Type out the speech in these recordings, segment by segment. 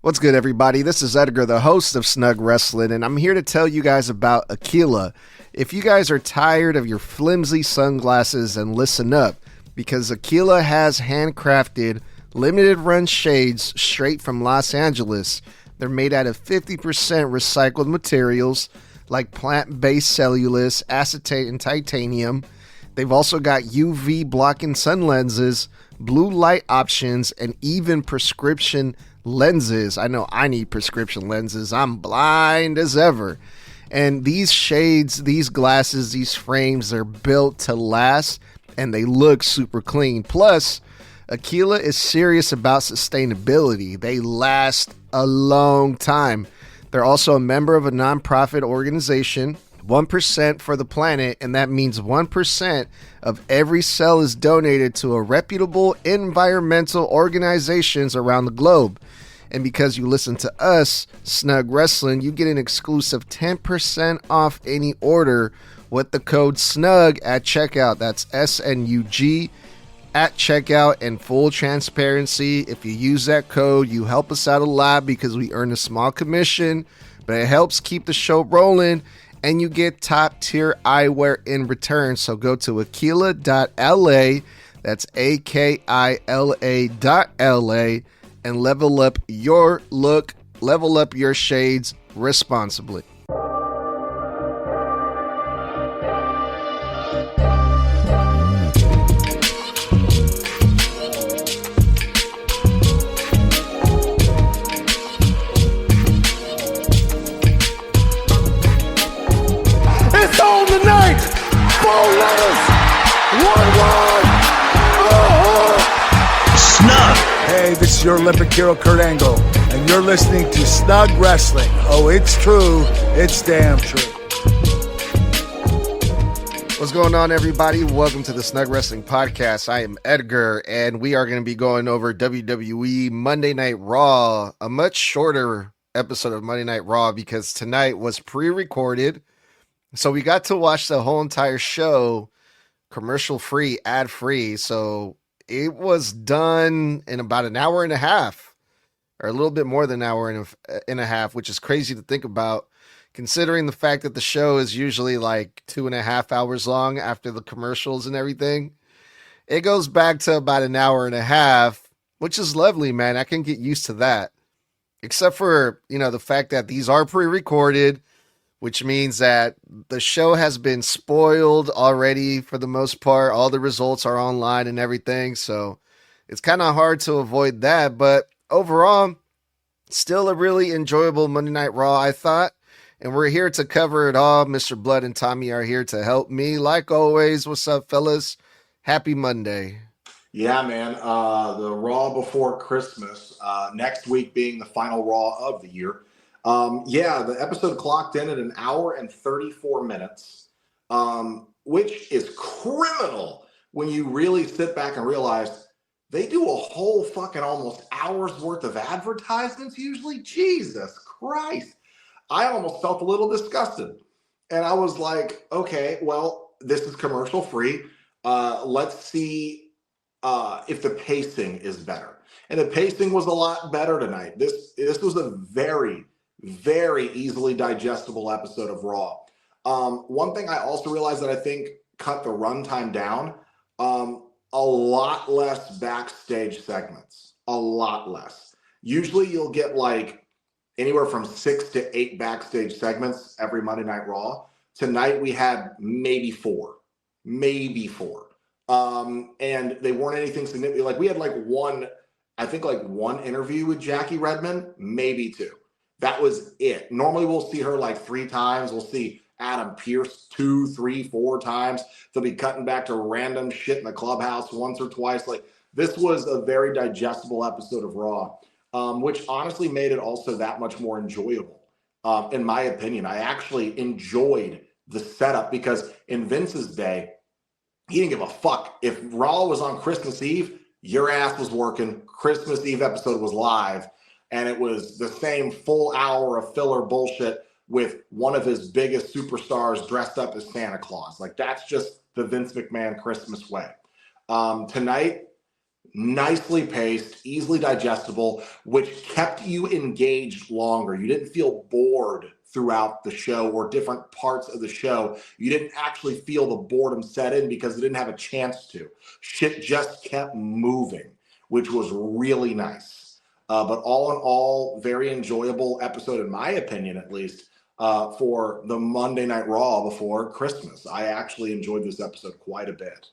What's good, everybody? This is Edgar, the host of Snug Wrestling, and I'm here to tell you guys about Aquila. If you guys are tired of your flimsy sunglasses, then listen up, because Aquila has handcrafted limited run shades straight from Los Angeles. They're made out of 50% recycled materials like plant-based cellulose, acetate, and titanium. They've also got UV blocking sun lenses, blue light options, and even prescription lenses. I know I need prescription lenses. I'm blind as ever. And these shades, these glasses, these frames, they're built to last and they look super clean. Plus, Aquila is serious about sustainability. They last a long time. They're also a member of a nonprofit organization, 1% for the planet, and that means 1% of every sale is donated to a reputable environmental organizations around the globe. And because you listen to us, Snug Wrestling, you get an exclusive 10% off any order with the code SNUG at checkout. That's SNUG at checkout. And full transparency, if you use that code, you help us out a lot because we earn a small commission, but it helps keep the show rolling. And you get top tier eyewear in return. So go to aquila.la, that's AKILA.LA, and level up your look, level up your shades responsibly. It's on tonight! 4 letters! 1 word! Snug! Hey, this is your Olympic hero, Kurt Angle, and you're listening to Snug Wrestling. Oh, it's true. It's damn true. What's going on, everybody? Welcome to the Snug Wrestling Podcast. I am Edgar, and we are going to be going over WWE Monday Night RAW, a much shorter episode of Monday Night RAW because tonight was pre-recorded. So we got to watch the whole entire show commercial-free, ad-free. So it was done in about an hour and a half, or a little bit more than an hour and a half, which is crazy to think about, considering the fact that the show is usually like 2.5 hours long after the commercials and everything. It goes back to about an hour and a half, which is lovely, man. I can get used to that. Except for, the fact that these are pre-recorded, which means that the show has been spoiled already for the most part. All the results are online and everything, so it's kind of hard to avoid that. But overall, still a really enjoyable Monday Night Raw, I thought. And we're here to cover it all. Mr. Blood and Tommy are here to help me. Like always, what's up, fellas? Happy Monday. Yeah, man. The Raw before Christmas, next week being the final Raw of the year. The episode clocked in at 1 hour and 34 minutes, which is criminal when you really sit back and realize they do a whole fucking almost hour's worth of advertisements usually. Jesus Christ. I almost felt a little disgusted. And I was like, okay, well, this is commercial free. Let's see if the pacing is better. And the pacing was a lot better tonight. This was a very, very easily digestible episode of Raw. One thing I also realized that I think cut the runtime down, a lot less backstage segments, a lot less. Usually you'll get like anywhere from 6 to 8 backstage segments every Monday Night Raw. Tonight we had maybe 4. And they weren't anything significant. Like we had one interview with Jackie Redmond, maybe 2. That was it. Normally we'll see her like 3 times. We'll see Adam Pearce 2, 3, 4 times. They'll be cutting back to random shit in the clubhouse once or twice. Like this was a very digestible episode of Raw, which honestly made it also that much more enjoyable. In my opinion, I actually enjoyed the setup because in Vince's day, he didn't give a fuck. If Raw was on Christmas Eve, your ass was working. Christmas Eve episode was live. And it was the same full hour of filler bullshit with one of his biggest superstars dressed up as Santa Claus. Like, that's just the Vince McMahon Christmas way. Tonight, nicely paced, easily digestible, which kept you engaged longer. You didn't feel bored throughout the show or different parts of the show. You didn't actually feel the boredom set in because it didn't have a chance to. Shit just kept moving, which was really nice. But all in all, very enjoyable episode, in my opinion, at least, for the Monday Night Raw before Christmas. I actually enjoyed this episode quite a bit.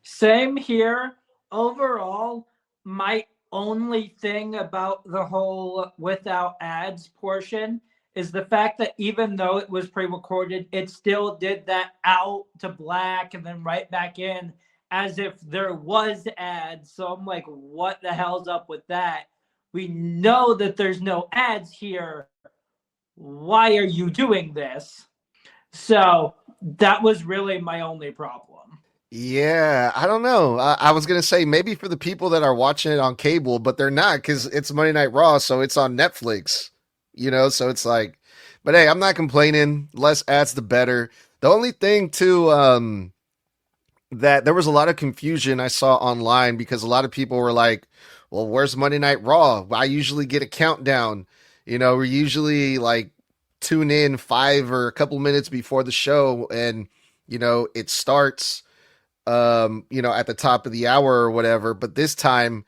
Same here. Overall, my only thing about the whole without ads portion is the fact that even though it was pre-recorded, it still did that out to black and then right back in as if there was ads. So I'm like, what the hell's up with that? We know that there's no ads here. Why are you doing this? So that was really my only problem. Yeah, I don't know. I was gonna say maybe for the people that are watching it on cable, but they're not because it's Monday Night Raw, so it's on Netflix. So it's like, but hey, I'm not complaining. Less ads, the better. The only thing too, that there was a lot of confusion I saw online because a lot of people were like, "Well, where's Monday Night Raw? I usually get a countdown. We're usually like tune in 5 or a couple minutes before the show, and it starts." At the top of the hour or whatever. But this time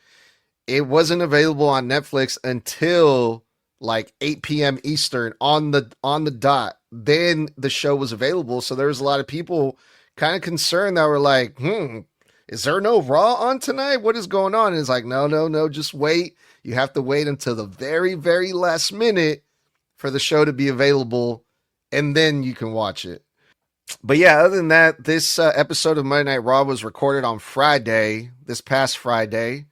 it wasn't available on Netflix until like 8 p.m. Eastern on the dot. Then the show was available. So there was a lot of people kind of concerned that were like, is there no Raw on tonight? What is going on? And it's like, no, just wait. You have to wait until the very, very last minute for the show to be available, and then you can watch it. But yeah, other than that, this episode of Monday Night Raw was recorded on Friday, this past Friday.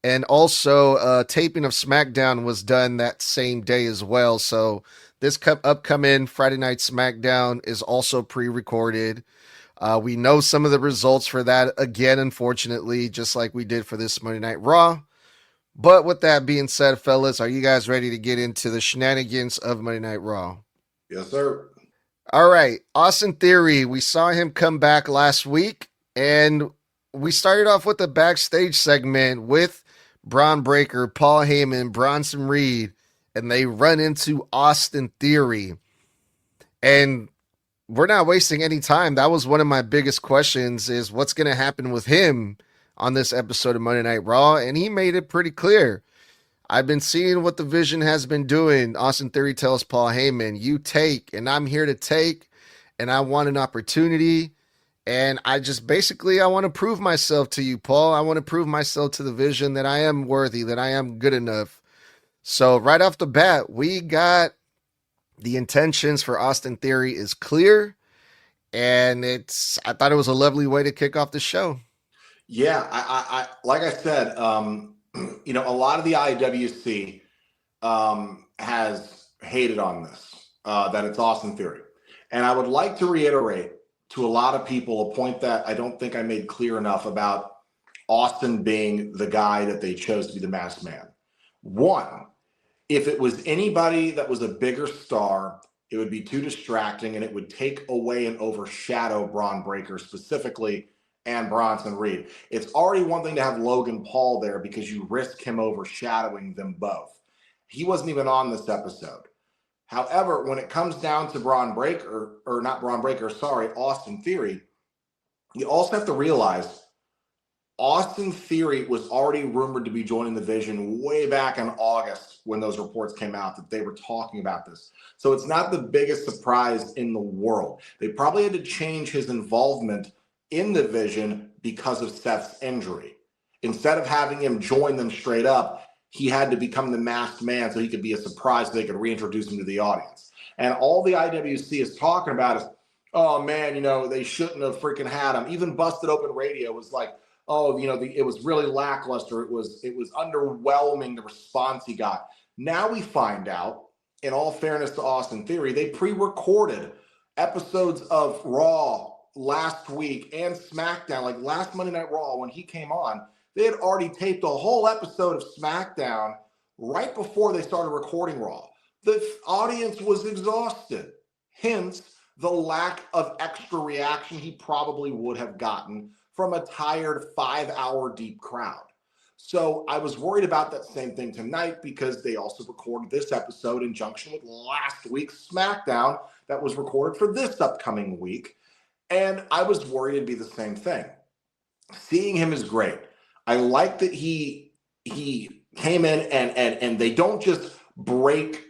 And also, taping of SmackDown was done that same day as well. So this upcoming Friday Night SmackDown is also pre-recorded. We know some of the results for that again, unfortunately, just like we did for this Monday Night Raw. But with that being said, fellas, are you guys ready to get into the shenanigans of Monday Night Raw? Yes, sir. All right, Austin Theory. We saw him come back last week, and we started off with a backstage segment with Braun Breaker, Paul Heyman, Bronson Reed, and they run into Austin Theory. And we're not wasting any time. That was one of my biggest questions is what's going to happen with him on this episode of Monday Night Raw, and he made it pretty clear. I've been seeing what the Vision has been doing. Austin Theory tells Paul Heyman, you take, and I'm here to take, and I want an opportunity. And I want to prove myself to you, Paul. I want to prove myself to the Vision that I am worthy, that I am good enough. So right off the bat, we got the intentions for Austin Theory is clear. And I thought it was a lovely way to kick off the show. Yeah, I like I said, a lot of the IWC has hated on this, that it's Austin Theory. And I would like to reiterate to a lot of people a point that I don't think I made clear enough about Austin being the guy that they chose to be the masked man. One, if it was anybody that was a bigger star, it would be too distracting and it would take away and overshadow Braun Breaker specifically and Bronson Reed. It's already one thing to have Logan Paul there because you risk him overshadowing them both. He wasn't even on this episode. However, when it comes down to Austin Theory, you also have to realize Austin Theory was already rumored to be joining the Vision way back in August when those reports came out that they were talking about this. So it's not the biggest surprise in the world. They probably had to change his involvement in the Vision because of Seth's injury. Instead of having him join them straight up, he had to become the masked man so he could be a surprise so they could reintroduce him to the audience. And all the IWC is talking about is, oh man, they shouldn't have freaking had him. Even Busted Open Radio was like, oh, it was really lackluster. It was underwhelming, the response he got. Now we find out, in all fairness to Austin Theory, they pre-recorded episodes of Raw last week and SmackDown, like last Monday Night Raw when he came on. They had already taped a whole episode of SmackDown right before they started recording Raw. The audience was exhausted. Hence, the lack of extra reaction he probably would have gotten from a tired 5-hour deep crowd. So I was worried about that same thing tonight because they also recorded this episode in junction with last week's SmackDown that was recorded for this upcoming week. And I was worried it'd be the same thing. Seeing him is great. I like that he came in and they don't just break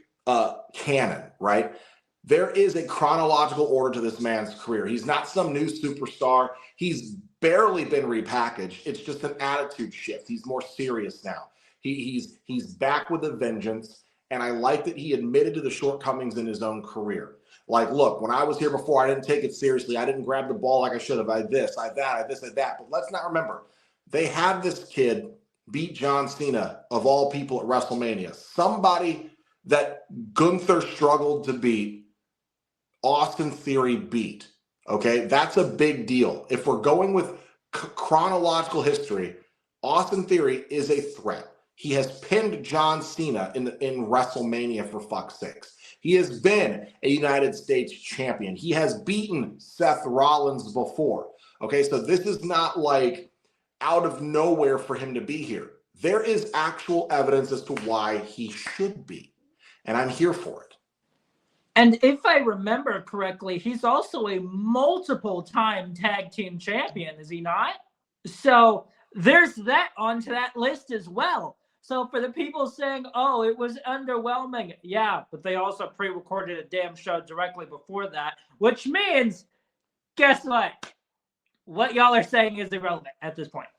canon, right? There is a chronological order to this man's career. He's not some new superstar. He's barely been repackaged. It's just an attitude shift. He's more serious now. He's back with a vengeance, and I like that he admitted to the shortcomings in his own career. Like, look, when I was here before, I didn't take it seriously. I didn't grab the ball like I should have. I this, I that, I this, I that. But let's not remember, they had this kid beat John Cena, of all people, at WrestleMania. Somebody that Gunther struggled to beat, Austin Theory beat. Okay, that's a big deal. If we're going with chronological history, Austin Theory is a threat. He has pinned John Cena in WrestleMania, for fuck's sakes. He has been a United States champion. He has beaten Seth Rollins before. Okay, so this is not like out of nowhere for him to be here. There is actual evidence as to why he should be, and I'm here for it. And if I remember correctly, he's also a multiple-time tag team champion, is he not? So there's that onto that list as well. So for the people saying, oh, it was underwhelming, yeah, but they also pre-recorded a damn show directly before that, which means, guess what? What y'all are saying is irrelevant at this point.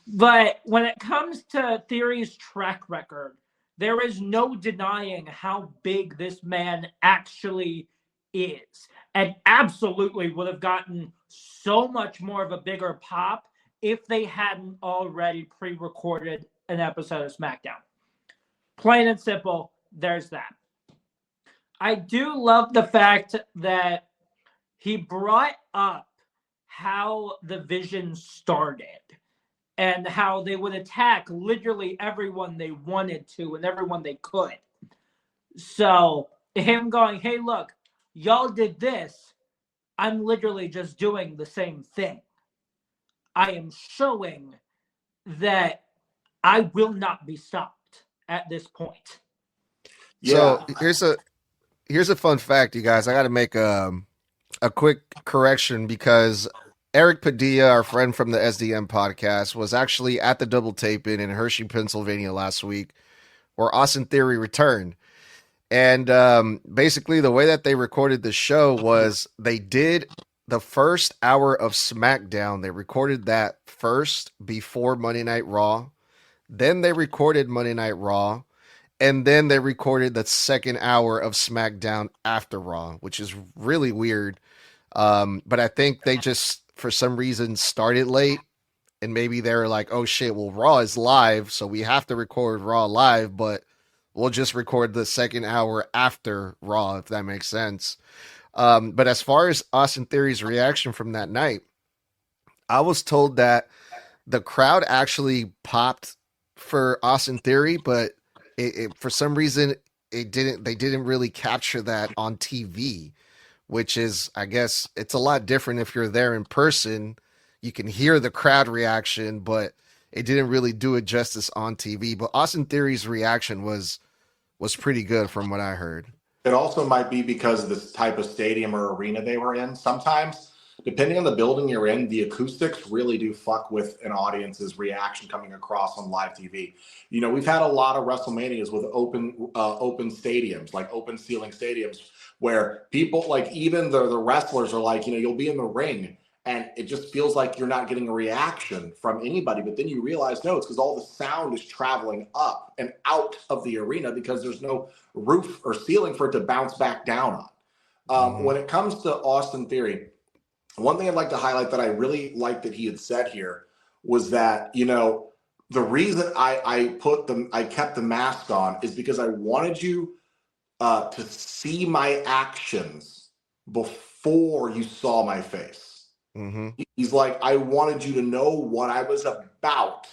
But when it comes to Theory's track record, there is no denying how big this man actually is, and absolutely would have gotten so much more of a bigger pop if they hadn't already pre-recorded an episode of SmackDown. Plain and simple, there's that. I do love the fact that he brought up how the Vision started and how they would attack literally everyone they wanted to and everyone they could. So him going, hey, look, y'all did this. I'm literally just doing the same thing. I am showing that I will not be stopped at this point. So here's a fun fact, you guys. I got to make a quick correction because Eric Padilla, our friend from the SDM podcast, was actually at the double taping in Hershey, Pennsylvania last week, where Austin Theory returned. And basically the way that they recorded the show was they did the first hour of SmackDown. They recorded that first before Monday Night Raw. Then they recorded Monday Night Raw. And then they recorded the second hour of SmackDown after Raw, which is really weird. But I think they just, for some reason, started late. And maybe they were like, oh shit, well, Raw is live, so we have to record Raw live, but we'll just record the second hour after Raw, if that makes sense. But as far as Austin Theory's reaction from that night, I was told that the crowd actually popped for Austin Theory, but it for some reason they didn't really capture that on TV, which is, I guess, it's a lot different if you're there in person. You can hear the crowd reaction, but it didn't really do it justice on TV. But Austin Theory's reaction was pretty good from what I heard. It also might be because of this type of stadium or arena they were in. Sometimes, depending on the building you're in, the acoustics really do fuck with an audience's reaction coming across on live TV. You know, we've had a lot of WrestleManias with open stadiums, like open ceiling stadiums, where people, like even the wrestlers are like, you know, you'll be in the ring and it just feels like you're not getting a reaction from anybody. But then you realize, no, it's because all the sound is traveling up and out of the arena because there's no roof or ceiling for it to bounce back down on. When it comes to Austin Theory, one thing I'd like to highlight that I really liked that he had said here was that, you know, the reason I kept the mask on is because I wanted you to see my actions before you saw my face. Mm-hmm. He's like, I wanted you to know what I was about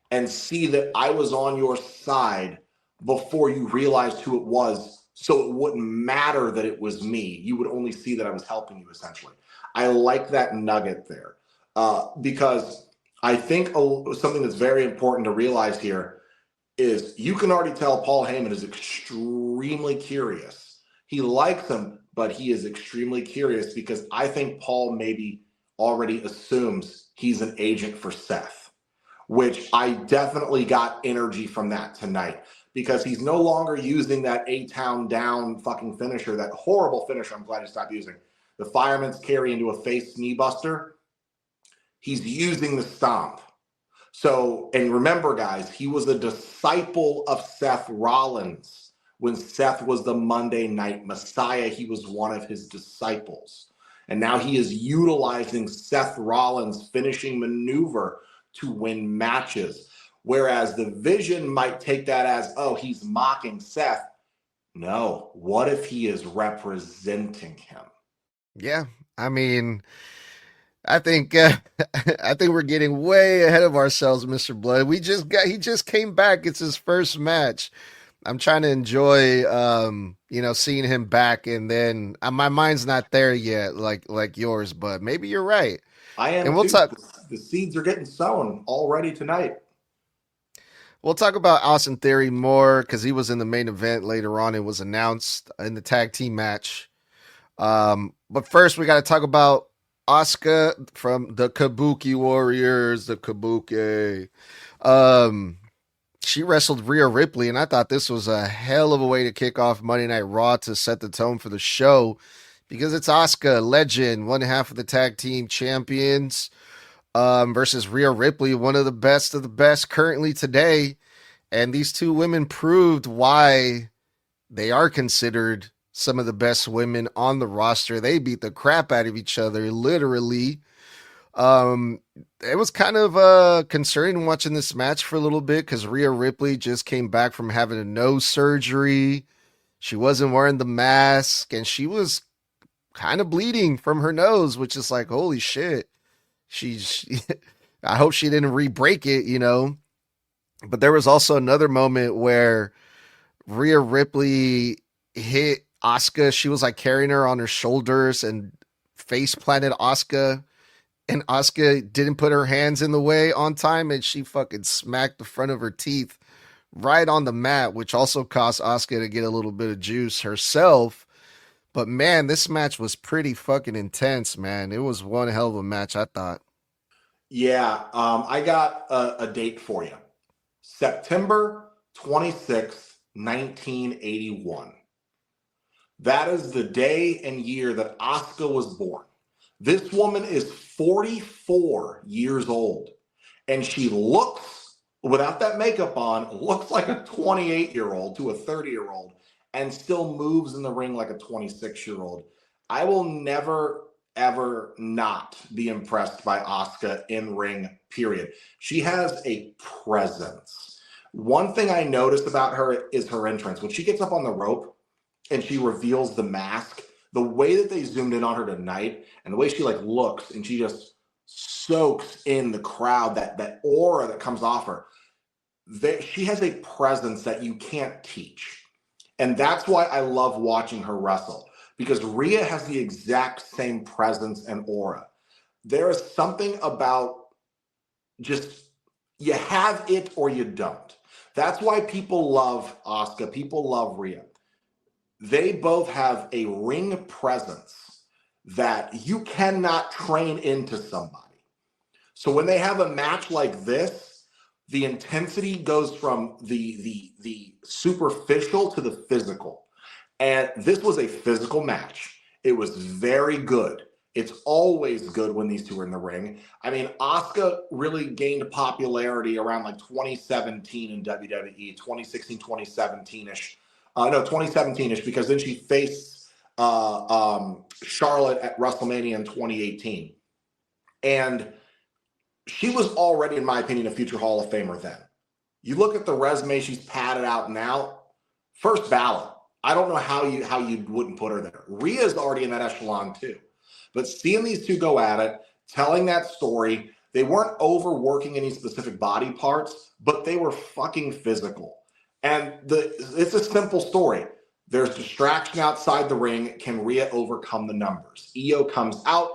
and see that I was on your side before you realized who it was, so it wouldn't matter that it was me. You would only see that I was helping you, essentially. I like that nugget there because I think something that's very important to realize here is you can already tell Paul Heyman is extremely curious. He likes him, but he is extremely curious because I think Paul maybe already assumes he's an agent for Seth, which I definitely got energy from that tonight because he's no longer using that A-Town down fucking finisher, that horrible finisher I'm glad he stopped using. The fireman's carry into a face knee buster. He's using the stomp. So, and remember, guys, he was a disciple of Seth Rollins when Seth was the Monday Night Messiah. He was one of his disciples. And now he is utilizing Seth Rollins' finishing maneuver to win matches. Whereas the Vision might take that as, oh, he's mocking Seth. No, what if he is representing him? Yeah, I mean, I think I think we're getting way ahead of ourselves, Mr. Blood. He just came back. It's his first match. I'm trying to enjoy seeing him back, and then my mind's not there yet like yours, but maybe you're right. I am And we'll too. talk The seeds are getting sown already tonight. we'll talk about Austin Theory more cuz he was in the main event later on. It was announced in the tag team match. But first we got to talk about Asuka from the Kabuki Warriors, the Kabuki. She wrestled Rhea Ripley, and I thought this was a hell of a way to kick off Monday Night Raw to set the tone for the show because it's Asuka, legend, one half of the tag team champions, versus Rhea Ripley, one of the best currently today. And these two women proved why they are considered some of the best women on the roster. They beat the crap out of each other, literally. It was kind of concerning watching this match for a little bit because Rhea Ripley just came back from having a nose surgery. She wasn't wearing the mask, and she was kind of bleeding from her nose, which is like, holy shit. I hope she didn't re-break it, you know. But there was also another moment where Rhea Ripley hit Asuka. She was like carrying her on her shoulders and face planted Asuka. And Asuka didn't put her hands in the way on time, and she fucking smacked the front of her teeth right on the mat, which also caused Asuka to get a little bit of juice herself. But man, this match was pretty fucking intense, man. It was one hell of a match, I thought. Yeah, I got a date for you. September 26th, 1981. That is the day and year that Asuka was born. This woman is 44 years old, and she looks, without that makeup on, looks like a 28-year-old to a 30-year-old and still moves in the ring like a 26-year-old. I will never, ever not be impressed by Asuka in ring, period. She has a presence. One thing I noticed about her is her entrance. When she gets up on the rope and she reveals the mask, the way that they zoomed in on her tonight and the way she like looks and she just soaks in the crowd, that aura that comes off her, she has a presence that you can't teach. And that's why I love watching her wrestle, because Rhea has the exact same presence and aura. There is something about just, you have it or you don't. That's why people love Asuka. People love Rhea. They both have a ring presence that you cannot train into somebody. So when they have a match like this, the intensity goes from the superficial to the physical. And this was a physical match. It was very good. It's always good when these two are in the ring. I mean, Asuka really gained popularity around like 2017 in WWE, 2016, 2017-ish. 2017-ish, because then she faced Charlotte at WrestleMania in 2018. And she was already, in my opinion, a future Hall of Famer then. You look at the resume she's padded out now, first ballot. I don't know how you wouldn't put her there. Rhea's already in that echelon too. But seeing these two go at it, telling that story, they weren't overworking any specific body parts, but they were fucking physical. And it's a simple story. There's distraction outside the ring. Can Rhea overcome the numbers? Io comes out.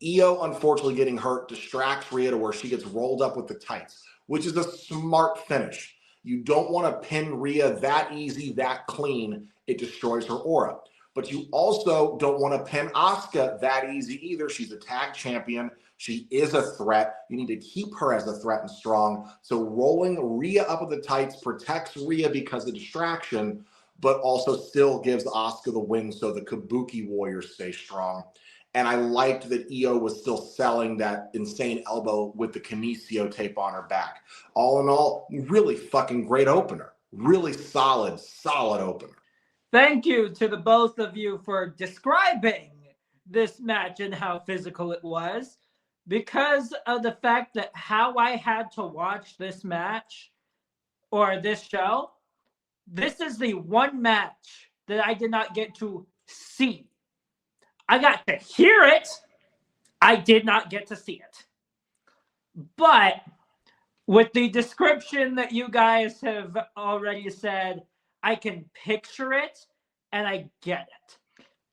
Io, unfortunately, getting hurt distracts Rhea to where she gets rolled up with the tights, which is a smart finish. You don't want to pin Rhea that easy, that clean. It destroys her aura. But you also don't want to pin Asuka that easy either. She's a tag champion. She is a threat. You need to keep her as a threat and strong. So rolling Rhea up with the tights protects Rhea because of distraction, but also still gives Asuka the win so the Kabuki Warriors stay strong. And I liked that Io was still selling that insane elbow with the Kinesio tape on her back. All in all, really fucking great opener. Really solid opener. Thank you to the both of you for describing this match and how physical it was. Because of the fact that how I had to watch this match or this show, this is the one match that I did not get to see. I got to hear it. I did not get to see it. But with the description that you guys have already said, I can picture it and I get it.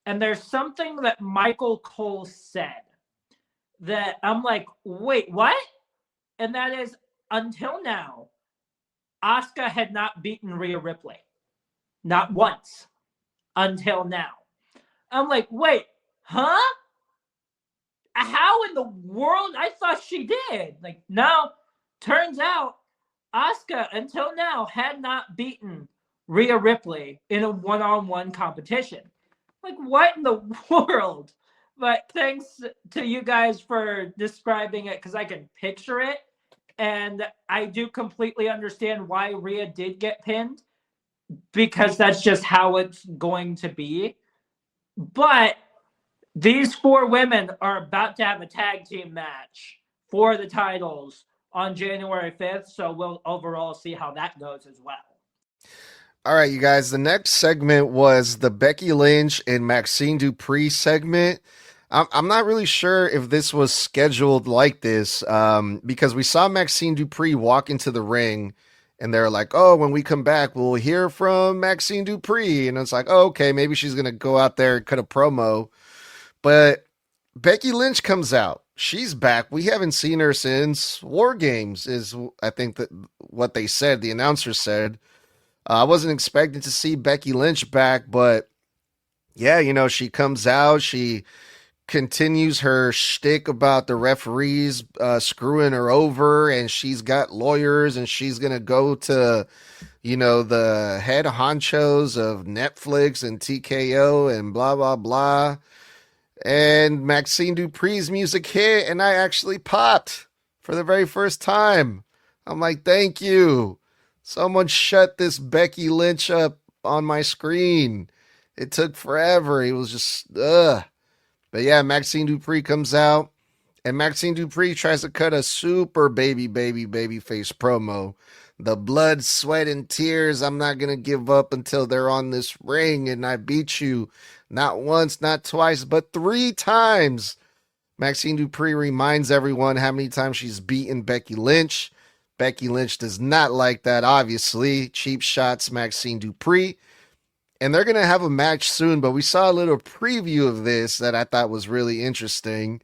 And there's something that Michael Cole said that I'm like, wait, what? And that is, until now, Asuka had not beaten Rhea Ripley. Not once. Until now. I'm like, wait, huh? How in the world? I thought she did. Like, no. Turns out, Asuka, until now, had not beaten Rhea Ripley in a one-on-one competition. Like, what in the world? But thanks to you guys for describing it, because I can picture it. And I do completely understand why Rhea did get pinned, because that's just how it's going to be. But these four women are about to have a tag team match for the titles on January 5th. So we'll overall see how that goes as well. All right, you guys, the next segment was the Becky Lynch and Maxine Dupree segment. I'm not really sure if this was scheduled like this, because we saw Maxine Dupree walk into the ring and they're like, oh, when we come back, we'll hear from Maxine Dupree. And it's like, oh, okay, maybe she's going to go out there and cut a promo. But Becky Lynch comes out. She's back. We haven't seen her since War Games, is I think that what they said, the announcer said. I wasn't expecting to see Becky Lynch back, but yeah, you know, she comes out, she continues her shtick about the referees screwing her over, and she's got lawyers, and she's going to go to, you know, the head honchos of Netflix and TKO and blah, blah, blah. And Maxine Dupree's music hit, and I actually popped for the very first time. I'm like, thank you. Someone shut this Becky Lynch up on my screen. It took forever. It was just, ugh. But yeah, Maxine Dupree comes out, and Maxine Dupree tries to cut a super baby face promo. The blood, sweat, and tears. I'm not going to give up until they're on this ring, and I beat you not once, not twice, but 3 times. Maxine Dupree reminds everyone how many times she's beaten Becky Lynch. Becky Lynch does not like that, obviously. Cheap shots, Maxine Dupree. And they're going to have a match soon, but we saw a little preview of this that I thought was really interesting,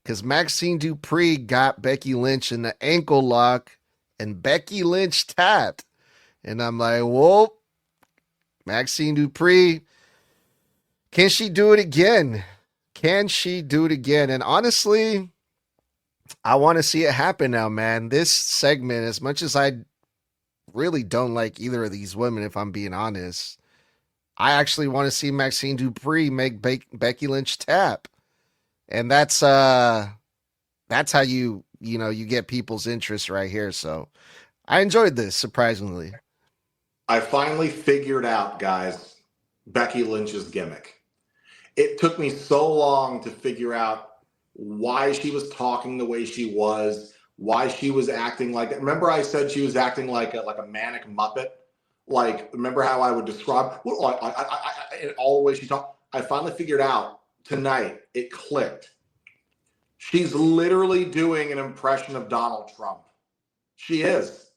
because Maxine Dupree got Becky Lynch in the ankle lock, and Becky Lynch tapped. And I'm like, whoa, Maxine Dupree, can she do it again? Can she do it again? And honestly, I want to see it happen now, man. This segment, as much as I really don't like either of these women, if I'm being honest, I actually want to see Maxine Dupree make Becky Lynch tap. And that's how you get people's interest right here. So I enjoyed this, surprisingly. I finally figured out, guys, Becky Lynch's gimmick. It took me so long to figure out why she was talking the way she was, why she was acting like that. Remember I said she was acting like a manic Muppet? Like, remember how I would describe in all the ways she talked? I finally figured out tonight. It clicked. She's literally doing an impression of Donald Trump. She is.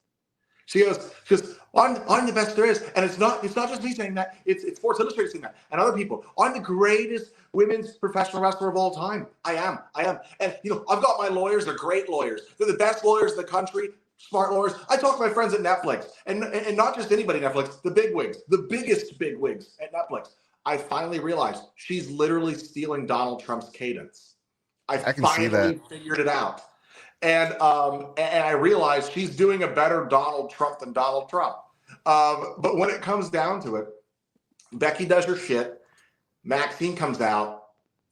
She goes, because I'm the best there is. And it's not just me saying that. It's Sports Illustrated saying that. And other people. I'm the greatest women's professional wrestler of all time. I am. And, I've got my lawyers. They're great lawyers. They're the best lawyers in the country. Smart lawyers. I talk to my friends at Netflix. And not just anybody at Netflix. The big wigs. The biggest big wigs at Netflix. I finally realized she's literally stealing Donald Trump's cadence. I can see that. Figured it out. And I realized she's doing a better Donald Trump than Donald Trump. But when it comes down to it, Becky does her shit. Maxine comes out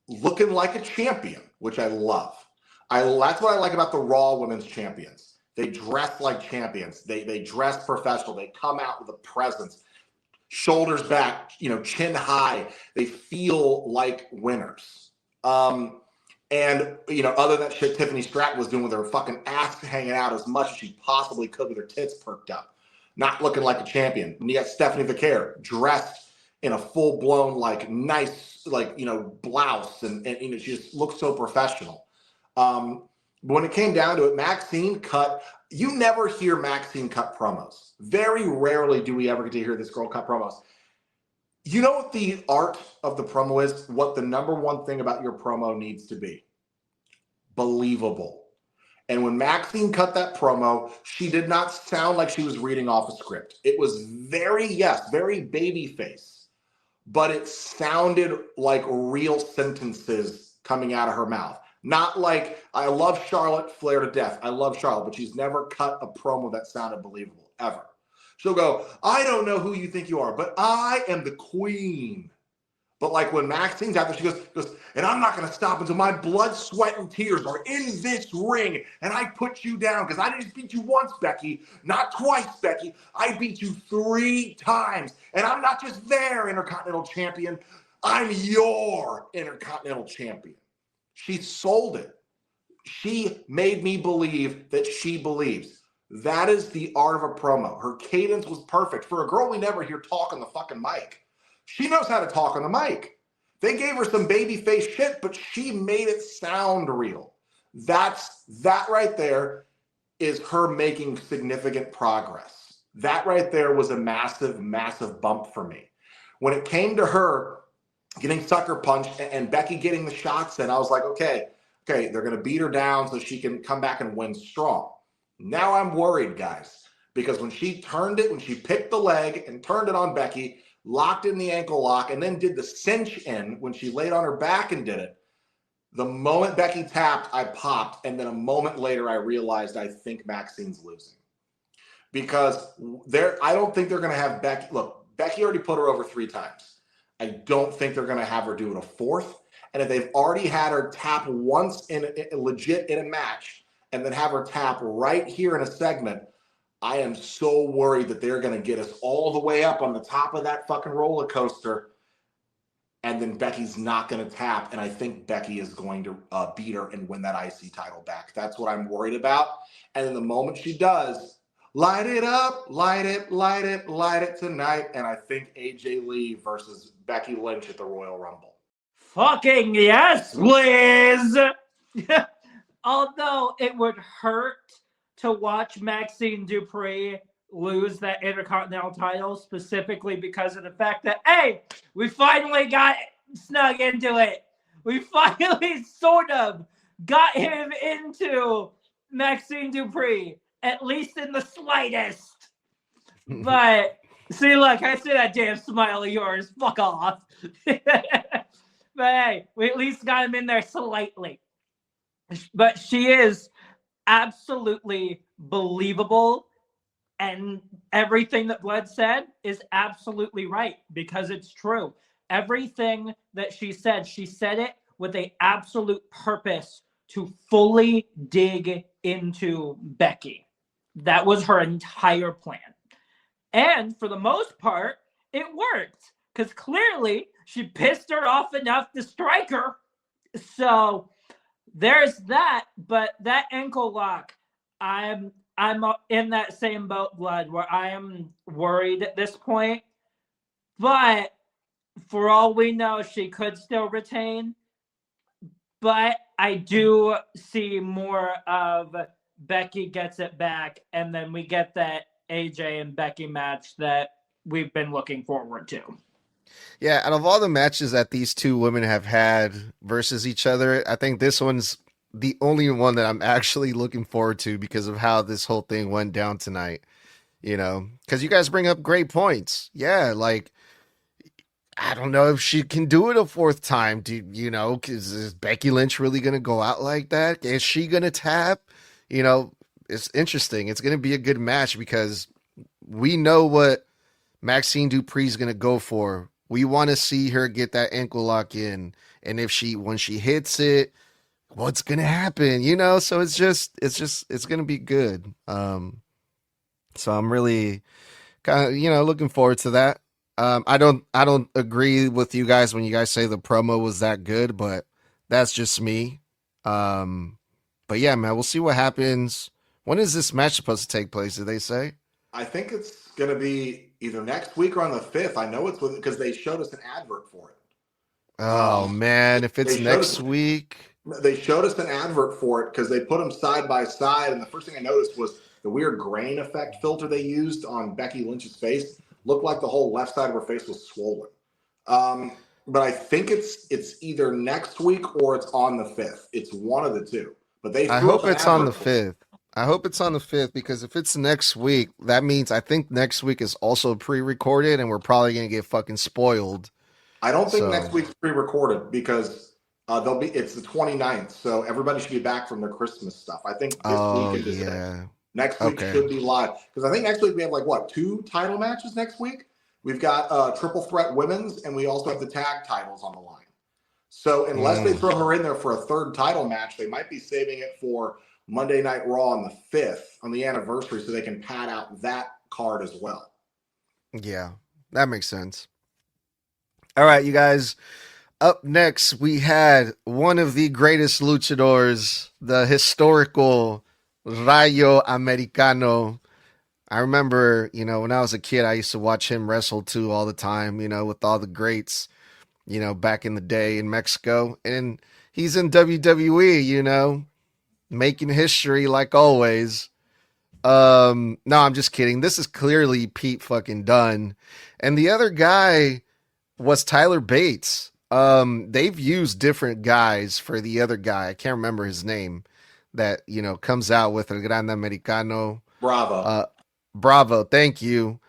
looking like a champion, which I love. That's what I like about the Raw Women's Champions. They dress like champions. They dress professional. They come out with a presence, shoulders back, chin high. They feel like winners. And, other than that shit Tiffany Stratton was doing with her fucking ass hanging out as much as she possibly could with her tits perked up, not looking like a champion. And you got Stephanie Vicaire dressed in a full-blown, nice, blouse. And she just looks so professional. But when it came down to it, Maxine cut. You never hear Maxine cut promos. Very rarely do we ever get to hear this girl cut promos. You know what the art of the promo is? What the number one thing about your promo needs to be? Believable. And when Maxine cut that promo, she did not sound like she was reading off a script. It was very baby face, but it sounded like real sentences coming out of her mouth. Not like, I love Charlotte Flair to death. I love Charlotte, but she's never cut a promo that sounded believable, ever. She'll go, I don't know who you think you are, but I am the queen. But when Maxine's out there, she goes, and I'm not going to stop until my blood, sweat, and tears are in this ring, and I put you down because I didn't beat you once, Becky, not twice, Becky. I beat you 3 times, and I'm not just their Intercontinental Champion. I'm your Intercontinental Champion. She sold it. She made me believe that she believes. That is the art of a promo. Her cadence was perfect. For a girl we never hear talk on the fucking mic, she knows how to talk on the mic. They gave her some baby face shit, but she made it sound real. That right there is her making significant progress. That right there was a massive, massive bump for me. When it came to her getting sucker punched and Becky getting the shots in, I was like, okay, they're going to beat her down so she can come back and win strong. Now I'm worried, guys, because when she picked the leg and turned it on Becky, locked in the ankle lock, and then did the cinch in when she laid on her back and did it, the moment Becky tapped, I popped, and then a moment later, I realized I think Maxine's losing. Because I don't think they're going to have Becky. Look, Becky already put her over 3 times. I don't think they're going to have her do it a 4th. And if they've already had her tap once legit in a match, and then have her tap right here in a segment, I am so worried that they're going to get us all the way up on the top of that fucking roller coaster, and then Becky's not going to tap, and I think Becky is going to beat her and win that IC title back. That's what I'm worried about. And then the moment she does, light it up, light it tonight, and I think AJ Lee versus Becky Lynch at the Royal Rumble. Fucking yes, please! Although it would hurt to watch Maxine Dupree lose that Intercontinental title, specifically because of the fact that, hey, we finally got Snug into it. We finally sort of got him into Maxine Dupree, at least in the slightest. But, see, look, I see that damn smile of yours. Fuck off. But, hey, we at least got him in there slightly. But she is absolutely believable, and everything that Bled said is absolutely right because it's true. Everything that she said it with an absolute purpose to fully dig into Becky. That was her entire plan. And for the most part, it worked because clearly she pissed her off enough to strike her. So there's that, but that ankle lock, I'm in that same boat, Blood, where I am worried at this point. But for all we know, she could still retain. But I do see more of Becky gets it back, and then we get that AJ and Becky match that we've been looking forward to. Yeah, out of all the matches that these two women have had versus each other, I think this one's the only one that I'm actually looking forward to because of how this whole thing went down tonight. Because you guys bring up great points. Yeah, like, I don't know if she can do it a fourth time. Because is Becky Lynch really going to go out like that? Is she going to tap? It's interesting. It's going to be a good match because we know what Maxine Dupree's going to go for. We want to see her get that ankle lock in. And when she hits it, what's going to happen? So it's going to be good. So I'm really kind of, looking forward to that. I don't agree with you guys when you guys say the promo was that good, but that's just me. But yeah, man, we'll see what happens. When is this match supposed to take place? Did they say? I think it's going to be either next week or on the 5th. I know it's because they showed us an advert for it. Oh man, if it's next week. They showed us an advert for it because they put them side by side, and the first thing I noticed was the weird grain effect filter they used on Becky Lynch's face looked like the whole left side of her face was swollen. But I think it's either next week or it's on the 5th. It's one of the two. But I hope it's on the 5th. I hope it's on the 5th because if it's next week, that means I think next week is also pre-recorded and we're probably going to get fucking spoiled. I don't think next week's pre-recorded because it's the 29th, so everybody should be back from their Christmas stuff. I think this weekend is next week should be live because I think next week we have 2 title matches next week. We've got triple threat women's and we also have the tag titles on the line. So unless they throw her in there for a third title match, they might be saving it for Monday Night Raw on the 5th on the anniversary so they can pad out that card as well. Yeah, that makes sense. All right, you guys. Up next, we had one of the greatest luchadors, the historical Rayo Americano. I remember, when I was a kid, I used to watch him wrestle too all the time, with all the greats, back in the day in Mexico. And he's in WWE, making history like always. No, I'm just kidding. This is clearly Pete fucking Dunne. And the other guy was Tyler Bates. They've used different guys for the other guy. I can't remember his name that, comes out with El Grande Americano. Bravo. Bravo. Thank you.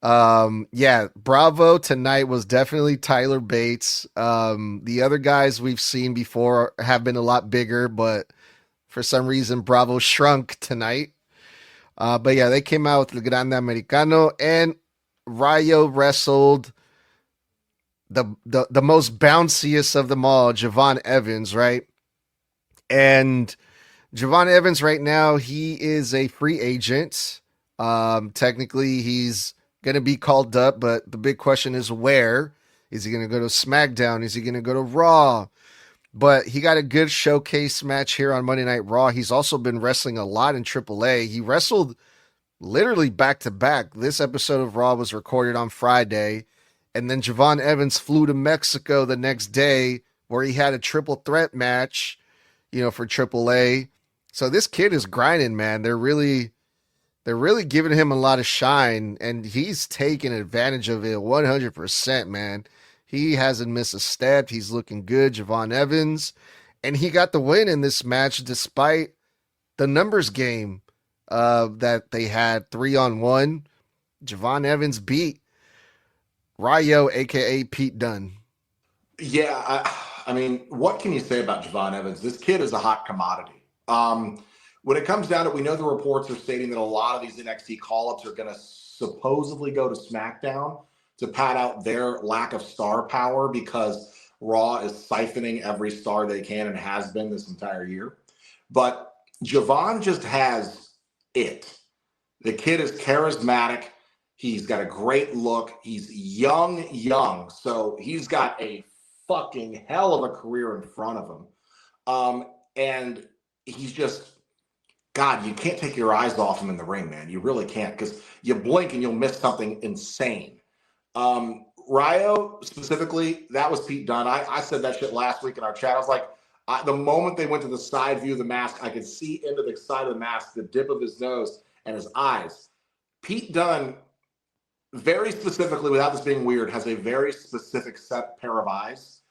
Bravo tonight was definitely Tyler Bates. The other guys we've seen before have been a lot bigger, but for some reason, Bravo shrunk tonight. But yeah, they came out with El Grande Americano and Rayo wrestled the most bounciest of them all, Javon Evans, right? And Javon Evans right now, he is a free agent. Technically, he's going to be called up, but the big question is where? Is he going to go to SmackDown? Is he going to go to Raw? But he got a good showcase match here on Monday Night Raw. He's also been wrestling a lot in AAA. He wrestled literally back to back. This episode of Raw was recorded on Friday. And then Javon Evans flew to Mexico the next day where he had a triple threat match, for AAA. So this kid is grinding, man. They're really giving him a lot of shine, and he's taking advantage of it 100%, man. He hasn't missed a step. He's looking good, Javon Evans. And he got the win in this match despite the numbers game that they had 3-on-1. Javon Evans beat Rayo, a.k.a. Pete Dunne. Yeah, I mean, what can you say about Javon Evans? This kid is a hot commodity. When it comes down to it, we know the reports are stating that a lot of these NXT call-ups are going to supposedly go to SmackDown to pad out their lack of star power because Raw is siphoning every star they can and has been this entire year. But Javon just has it. The kid is charismatic. He's got a great look. He's young. So he's got a fucking hell of a career in front of him. And he's just, God, you can't take your eyes off him in the ring, man. You really can't because you blink and you'll miss something insane. Rayo specifically, that was Pete Dunne. I said that shit last week in our chat. I was like, the moment they went to the side view of the mask, I could see into the side of the mask, the dip of his nose and his eyes. Pete Dunne, very specifically, without this being weird, has a very specific set pair of eyes.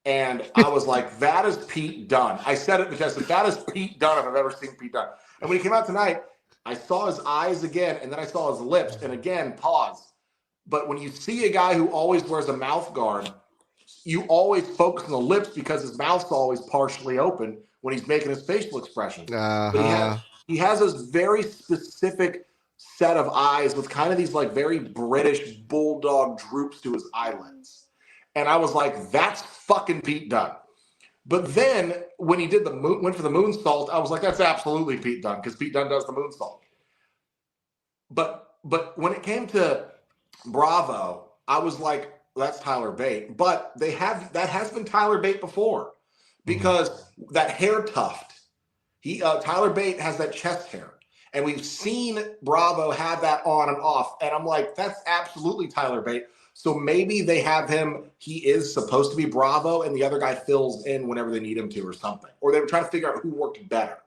And I was like, that is Pete Dunne. I said it because I said, that is Pete Dunne if I've ever seen Pete Dunne. And when he came out tonight, I saw his eyes again, and then I saw his lips, and again, pause. But when you see a guy who always wears a mouth guard, you always focus on the lips because his mouth's always partially open when he's making his facial expressions. But he has this very specific set of eyes with kind of these like very British bulldog droops to his eyelids. And I was like, that's fucking Pete Dunne. But then when he did went for the moonsault, I was like, that's absolutely Pete Dunne because Pete Dunne does the moonsault. But when it came to Bravo, I was like, that's Tyler Bate. But that has been Tyler Bate before because that hair tuft. Tyler Bate has that chest hair. And we've seen Bravo have that on and off. And I'm like, that's absolutely Tyler Bate. So maybe they have him, he is supposed to be Bravo, and the other guy fills in whenever they need him to or something. Or they were trying to figure out who worked better.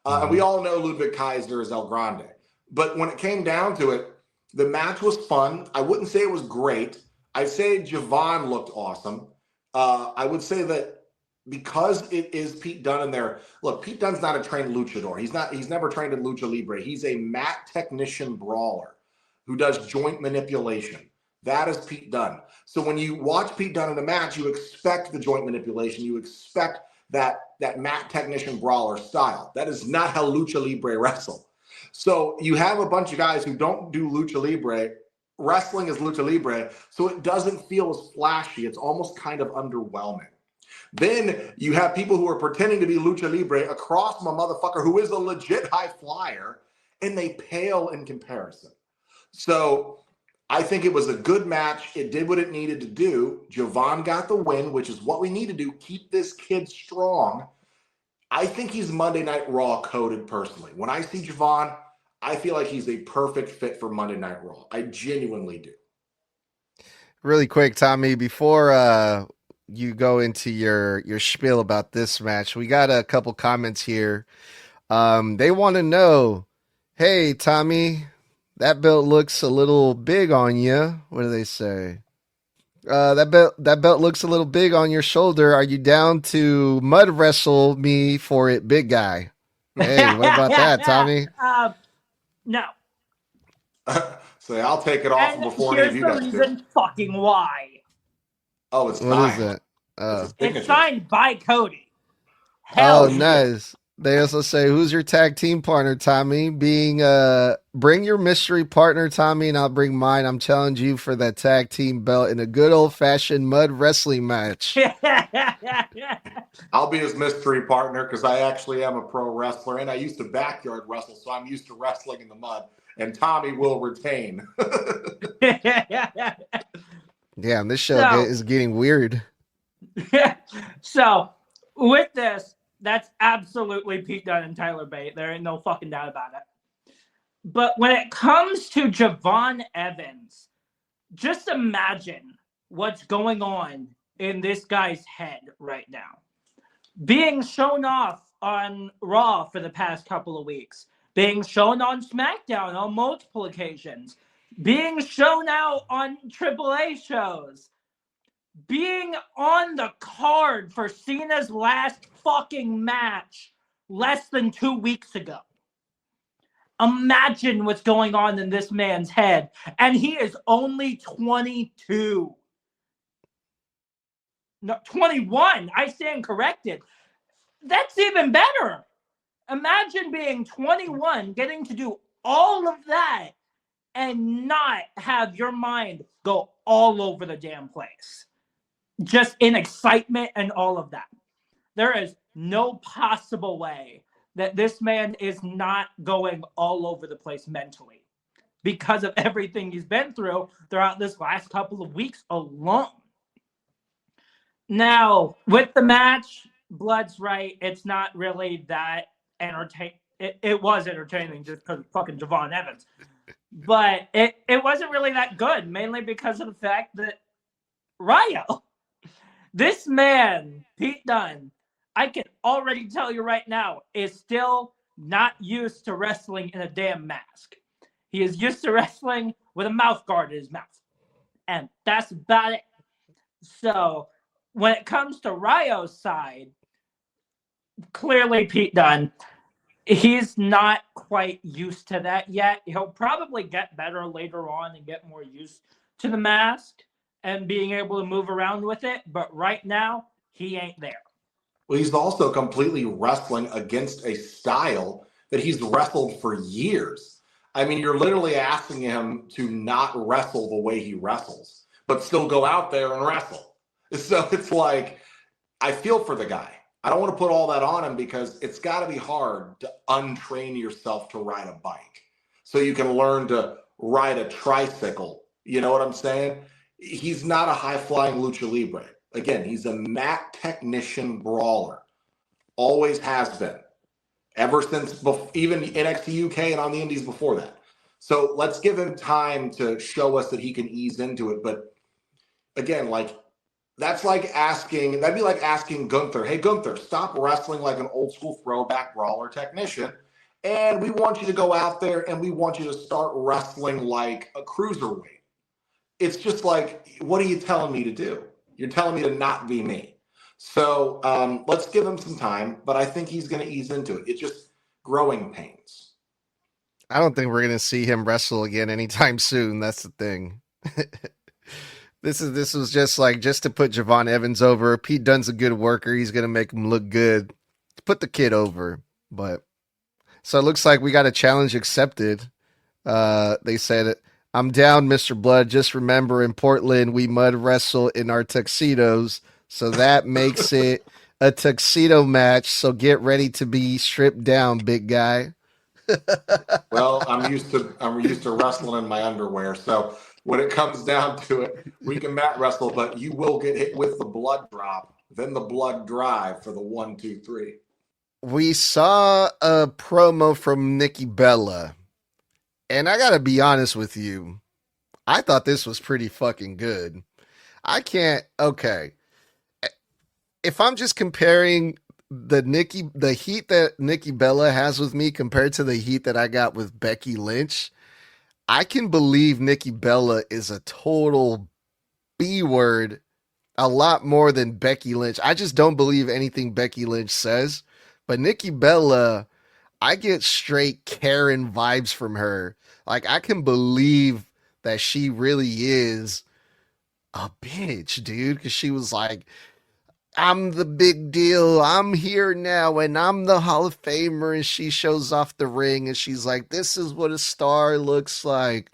And we all know Ludwig Kaiser is El Grande. But when it came down to it, the match was fun. I wouldn't say it was great. I'd say Javon looked awesome. I would say that because it is Pete Dunne in there. Look, Pete Dunne's not a trained luchador. He's never trained in lucha libre. He's a mat technician brawler who does joint manipulation. That is Pete Dunne. So when you watch Pete Dunne in a match, you expect the joint manipulation. You expect that mat technician brawler style. That is not how lucha libre wrestle. So you have a bunch of guys who don't do lucha libre. Wrestling is lucha libre, so it doesn't feel as flashy. It's almost kind of underwhelming. Then you have people who are pretending to be lucha libre across from a motherfucker who is a legit high flyer, and they pale in comparison. So I think it was a good match. It did what it needed to do. Javon got the win, which is what we need to do. Keep this kid strong. I think he's Monday Night Raw coded personally. When I see Javon, I feel like he's a perfect fit for Monday Night Raw. I genuinely do. Really quick, Tommy, before you go into your spiel about this match, we got a couple comments here. They want to know, hey, Tommy, that belt looks a little big on you. What do they say? That belt looks a little big on your shoulder. Are you down to mud wrestle me for it, big guy? Hey, what about that, Tommy? No. So I'll take it off before any of you guys do. Here's the reason fucking why. Oh, it's what signed. Is it? It's signed by Cody. Hell yeah. Nice. They also say, who's your tag team partner, Tommy? Bring your mystery partner, Tommy, and I'll bring mine. I'm challenging you for that tag team belt in a good old-fashioned mud wrestling match. I'll be his mystery partner because I actually am a pro wrestler, and I used to backyard wrestle, so I'm used to wrestling in the mud, and Tommy will retain. Damn, this show is getting weird. So, with this, that's absolutely Pete Dunne and Tyler Bate. There ain't no fucking doubt about it. But when it comes to Javon Evans, just imagine what's going on in this guy's head right now. Being shown off on Raw for the past couple of weeks, being shown on SmackDown on multiple occasions, being shown out on AAA shows, being on the card for Cena's last fucking match less than 2 weeks ago. Imagine what's going on in this man's head. And he is only 22. No, 21. I stand corrected. That's even better. Imagine being 21, getting to do all of that and not have your mind go all over the damn place. Just in excitement and all of that. There is no possible way that this man is not going all over the place mentally because of everything he's been through throughout this last couple of weeks alone. Now, with the match, Blood's right. It's not really that entertaining. It was entertaining just because of fucking Javon Evans. But it wasn't really that good, mainly because of the fact that Ryo, this man, Pete Dunne, I can already tell you right now, is still not used to wrestling in a damn mask. He is used to wrestling with a mouth guard in his mouth. And that's about it. So when it comes to Ryo's side, clearly Pete Dunne, he's not quite used to that yet. He'll probably get better later on and get more used to the mask and being able to move around with it. But right now, he ain't there. Well, he's also completely wrestling against a style that he's wrestled for years. I mean, you're literally asking him to not wrestle the way he wrestles, but still go out there and wrestle. So it's like, I feel for the guy. I don't want to put all that on him because it's got to be hard to untrain yourself to ride a bike so you can learn to ride a tricycle. You know what I'm saying? He's not a high-flying lucha libre. Again, he's a mat technician brawler. Always has been. Ever since even NXT UK and on the indies before that. So let's give him time to show us that he can ease into it. But again, like, that'd be like asking Gunther, hey, Gunther, stop wrestling like an old school throwback brawler technician. And we want you to go out there and we want you to start wrestling like a cruiserweight. It's just like, what are you telling me to do? You're telling me to not be me. So let's give him some time, but I think he's going to ease into it. It's just growing pains. I don't think we're going to see him wrestle again anytime soon. That's the thing. This was just to put Javon Evans over. Pete Dunne's a good worker. He's going to make him look good. Put the kid over. But so it looks like we got a challenge accepted. They said, I'm down, Mr. Blood. Just remember, in Portland, we mud wrestle in our tuxedos. So that makes it a tuxedo match. So get ready to be stripped down, big guy. Well, I'm used to wrestling in my underwear. So when it comes down to it, we can mat wrestle, but you will get hit with the blood drop, then the blood drive for the 1, 2, 3. We saw a promo from Nikki Bella, and I gotta be honest with you, I thought this was pretty fucking good. Okay. If I'm just comparing the heat that Nikki Bella has with me compared to the heat that I got with Becky Lynch, I can believe Nikki Bella is a total B-word a lot more than Becky Lynch. I just don't believe anything Becky Lynch says. But Nikki Bella, I get straight Karen vibes from her. Like, I can believe that she really is a bitch, dude. Because she was like, I'm the big deal. I'm here now, and I'm the Hall of Famer. And she shows off the ring, and she's like, this is what a star looks like.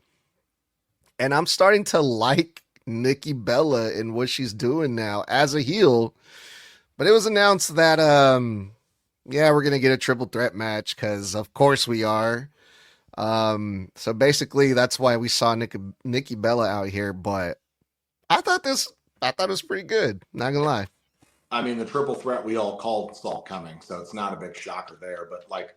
And I'm starting to like Nikki Bella and what she's doing now as a heel. But it was announced that, we're going to get a triple threat match because, of course, we are. So basically, that's why we saw Nikki Bella out here. But I thought it was pretty good. Not going to lie. I mean, the triple threat we all saw coming, so it's not a big shocker there. But like,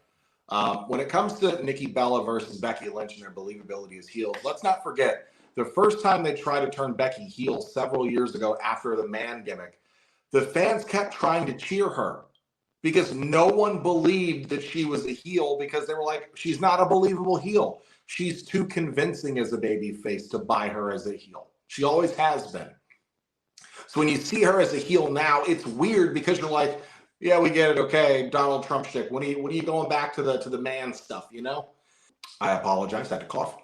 when it comes to Nikki Bella versus Becky Lynch and their believability as heels, let's not forget the first time they tried to turn Becky heel several years ago after the man gimmick, the fans kept trying to cheer her because no one believed that she was a heel because they were like, she's not a believable heel. She's too convincing as a baby face to buy her as a heel. She always has been. So when you see her as a heel now, it's weird because you're like, yeah, we get it. Okay, Donald Trump shtick. When are you going back to the man stuff, you know? I apologize. I had to cough.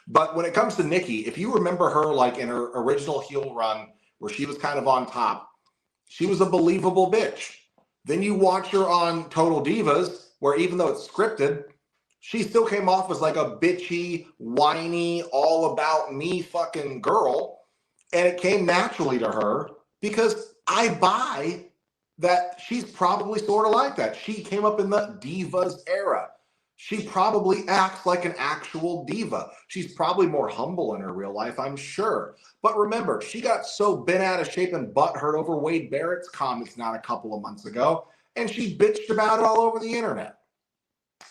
But when it comes to Nikki, if you remember her like in her original heel run where she was kind of on top, she was a believable bitch. Then you watch her on Total Divas where even though it's scripted, she still came off as like a bitchy, whiny, all about me fucking girl. And it came naturally to her because I buy that she's probably sort of like that. She came up in the divas era. She probably acts like an actual diva. She's probably more humble in her real life, I'm sure. But remember, she got so bent out of shape and butthurt over Wade Barrett's comments not a couple of months ago, and she bitched about it all over the internet.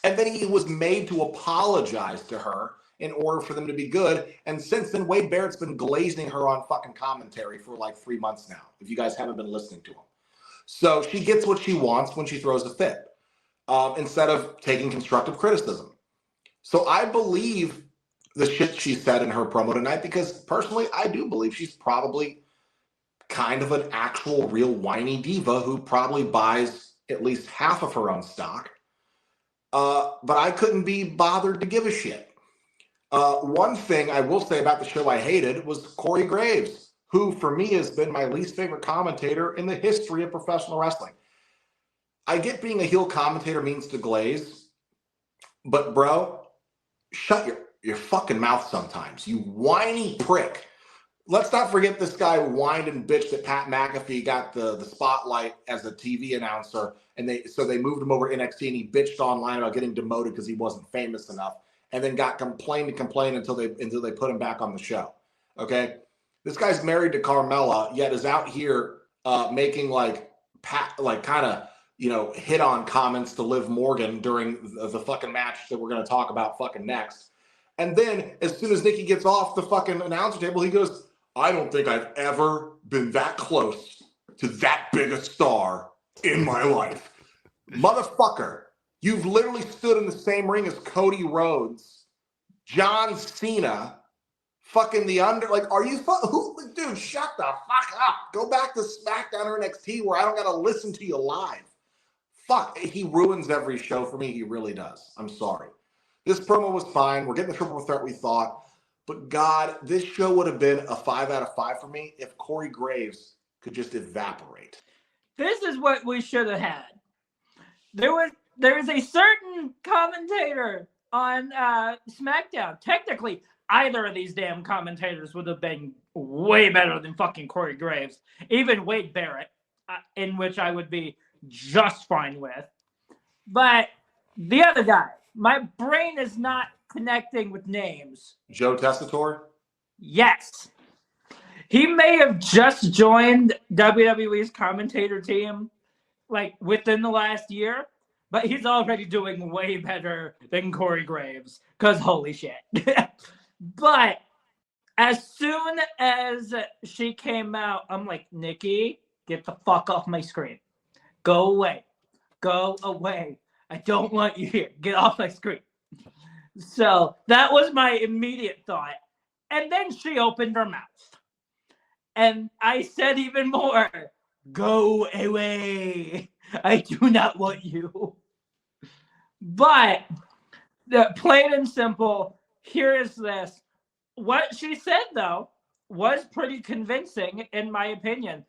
And then he was made to apologize to her in order for them to be good. And since then, Wade Barrett's been glazing her on fucking commentary for like 3 months now, if you guys haven't been listening to him. So she gets what she wants when she throws a fit, instead of taking constructive criticism. So I believe the shit she said in her promo tonight, because personally, I do believe she's probably kind of an actual real whiny diva who probably buys at least half of her own stock. But I couldn't be bothered to give a shit. One thing I will say about the show I hated was Corey Graves, who for me has been my least favorite commentator in the history of professional wrestling. I get being a heel commentator means to glaze, but bro, shut your fucking mouth sometimes, you whiny prick. Let's not forget this guy whined and bitched that Pat McAfee got the spotlight as a TV announcer, and they moved him over to NXT, and he bitched online about getting demoted because he wasn't famous enough, and then got complained until they put him back on the show. Okay, this guy's married to Carmella, yet is out here making kind of hit on comments to Liv Morgan during the fucking match that we're going to talk about fucking next. And then as soon as Nikki gets off the fucking announcer table, he goes, I don't think I've ever been that close to that big a star in my life. Motherfucker, you've literally stood in the same ring as Cody Rhodes, John Cena, fucking the are you dude, shut the fuck up. Go back to SmackDown or NXT where I don't got to listen to you live. Fuck, he ruins every show for me. He really does. I'm sorry. This promo was fine. We're getting the triple threat we thought. But God, this show would have been a 5 out of 5 for me if Corey Graves could just evaporate. This is what we should have had. There was a certain commentator on SmackDown. Technically, either of these damn commentators would have been way better than fucking Corey Graves. Even Wade Barrett, in which I would be just fine with. But the other guy, my brain is not connecting with names. Joe Tessitore? Yes. He may have just joined WWE's commentator team within the last year, but he's already doing way better than Corey Graves, because holy shit. But as soon as she came out, I'm like, Nikki, get the fuck off my screen. Go away. Go away. I don't want you here. Get off my screen. So that was my immediate thought. And then she opened her mouth. And I said even more, go away. I do not want you. But plain and simple, here is this. What she said, though, was pretty convincing, in my opinion.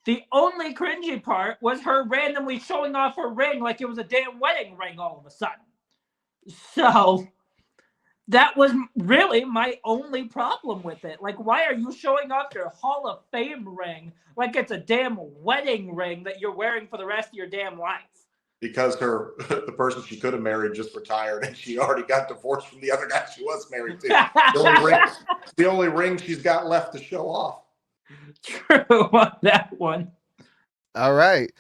The only cringy part was her randomly showing off her ring like it was a damn wedding ring all of a sudden. So that was really my only problem with it. Why are you showing off your Hall of Fame ring like it's a damn wedding ring that you're wearing for the rest of your damn life? Because the person she could have married just retired, and she already got divorced from the other guy she was married to. The only ring she's got left to show off. True on that one. All right.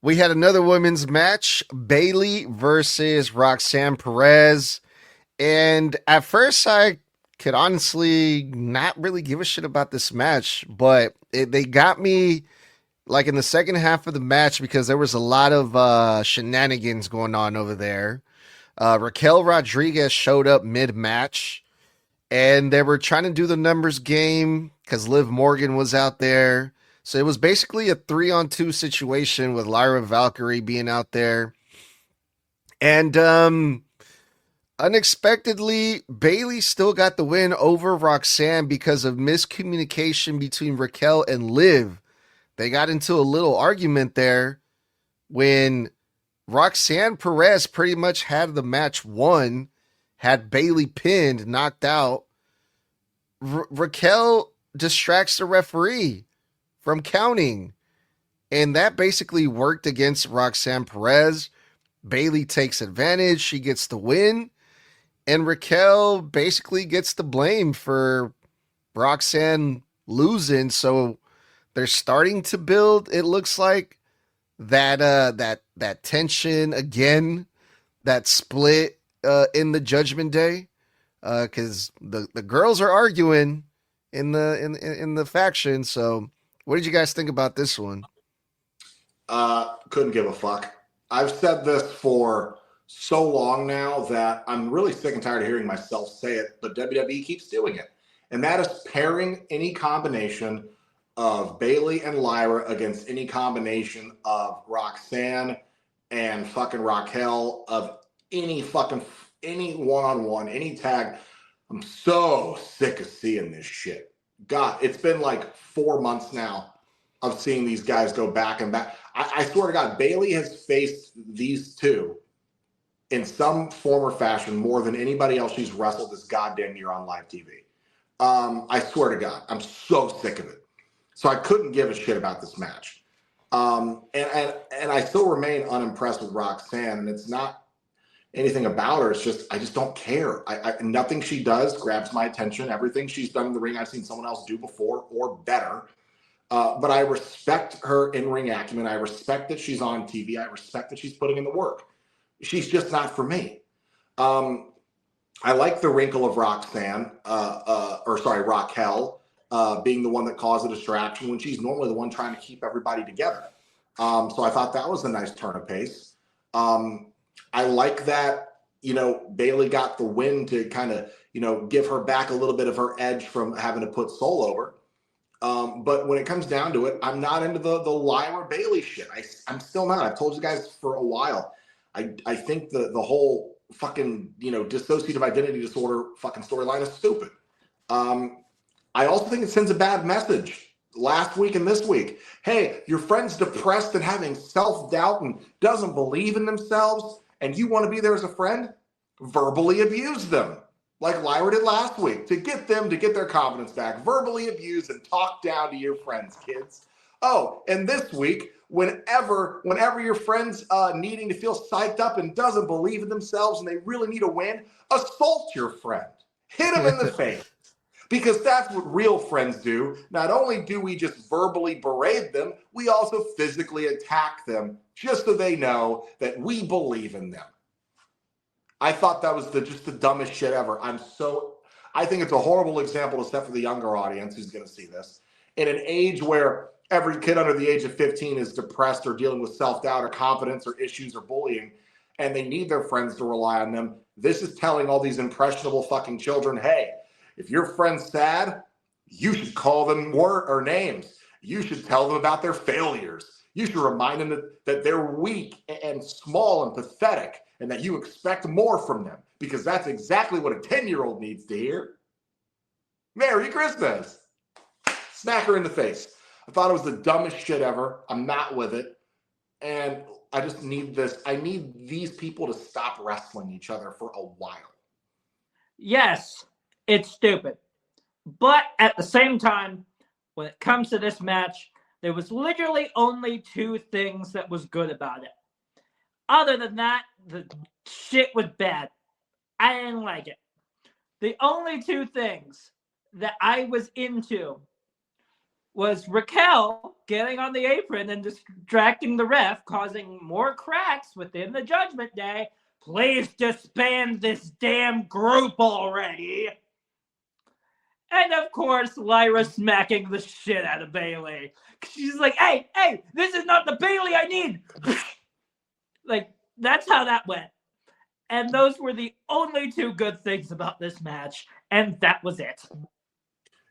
We had another women's match, Bayley versus Roxanne Perez. And at first, I could honestly not really give a shit about this match, but they got me in the second half of the match because there was a lot of shenanigans going on over there. Raquel Rodriguez showed up mid-match, and they were trying to do the numbers game because Liv Morgan was out there. So it was basically a 3-on-2 situation with Lyra Valkyrie being out there. And unexpectedly, Bayley still got the win over Roxanne because of miscommunication between Raquel and Liv. They got into a little argument there when Roxanne Perez pretty much had the match won, had Bayley pinned, knocked out. Raquel distracts the referee from counting, and that basically worked against Roxanne Perez. Bayley takes advantage. She gets the win, and Raquel basically gets the blame for Roxanne losing. So they're starting to build, it looks like, that tension again, that split in the Judgment Day, because the girls are arguing in the faction. So what did you guys think about this one? Couldn't give a fuck. I've said this for so long now that I'm really sick and tired of hearing myself say it, but WWE keeps doing it. And that is pairing any combination of Bayley and Lyra against any combination of Roxanne and fucking Raquel, of any one-on-one, any tag. I'm so sick of seeing this shit. God, it's been like 4 months now of seeing these guys go back and back. I swear to God, Bayley has faced these two in some form or fashion more than anybody else she's wrestled this goddamn year on live TV. I swear to God, I'm so sick of it. So I couldn't give a shit about this match. And I still remain unimpressed with Roxanne, and it's not anything about her. It's just, I just don't care. Nothing she does grabs my attention. Everything she's done in the ring, I've seen someone else do before or better. But I respect her in-ring acumen. I respect that she's on TV. I respect that she's putting in the work. She's just not for me. I like the wrinkle of Raquel, being the one that caused the distraction when she's normally the one trying to keep everybody together. So I thought that was a nice turn of pace. I like that, Bayley got the win to kind of, give her back a little bit of her edge from having to put Sol over. But when it comes down to it, I'm not into the Lyra Bayley shit. I'm still not. I've told you guys for a while. I think the whole fucking, dissociative identity disorder fucking storyline is stupid. I also think it sends a bad message last week and this week. Hey, your friend's depressed and having self-doubt and doesn't believe in themselves, and you want to be there as a friend? Verbally abuse them, like Lyra did last week, to get them to get their confidence back. Verbally abuse and talk down to your friends, kids. Oh, and this week, whenever your friend's needing to feel psyched up and doesn't believe in themselves and they really need a win, assault your friend. Hit them in the face. Because that's what real friends do. Not only do we just verbally berate them, we also physically attack them just so they know that we believe in them. I thought that was just the dumbest shit ever. I think it's a horrible example to set for the younger audience who's going to see this. In an age where every kid under the age of 15 is depressed or dealing with self-doubt or confidence or issues or bullying, and they need their friends to rely on them, this is telling all these impressionable fucking children, hey, if your friend's sad, you should call them names. You should tell them about their failures. You should remind them that they're weak and small and pathetic and that you expect more from them, because that's exactly what a 10-year-old needs to hear. Merry Christmas. Smack her in the face. I thought it was the dumbest shit ever. I'm not with it. And I just need this. I need these people to stop wrestling each other for a while. Yes, it's stupid. But at the same time, when it comes to this match, there was literally only two things that was good about it. Other than that, the shit was bad. I didn't like it. The only two things that I was into was Raquel getting on the apron and distracting the ref, causing more cracks within the Judgment Day. Please disband this damn group already. And of course, Lyra smacking the shit out of Bayley. She's like, hey, this is not the Bayley I need. Like, that's how that went. And those were the only two good things about this match. And that was it.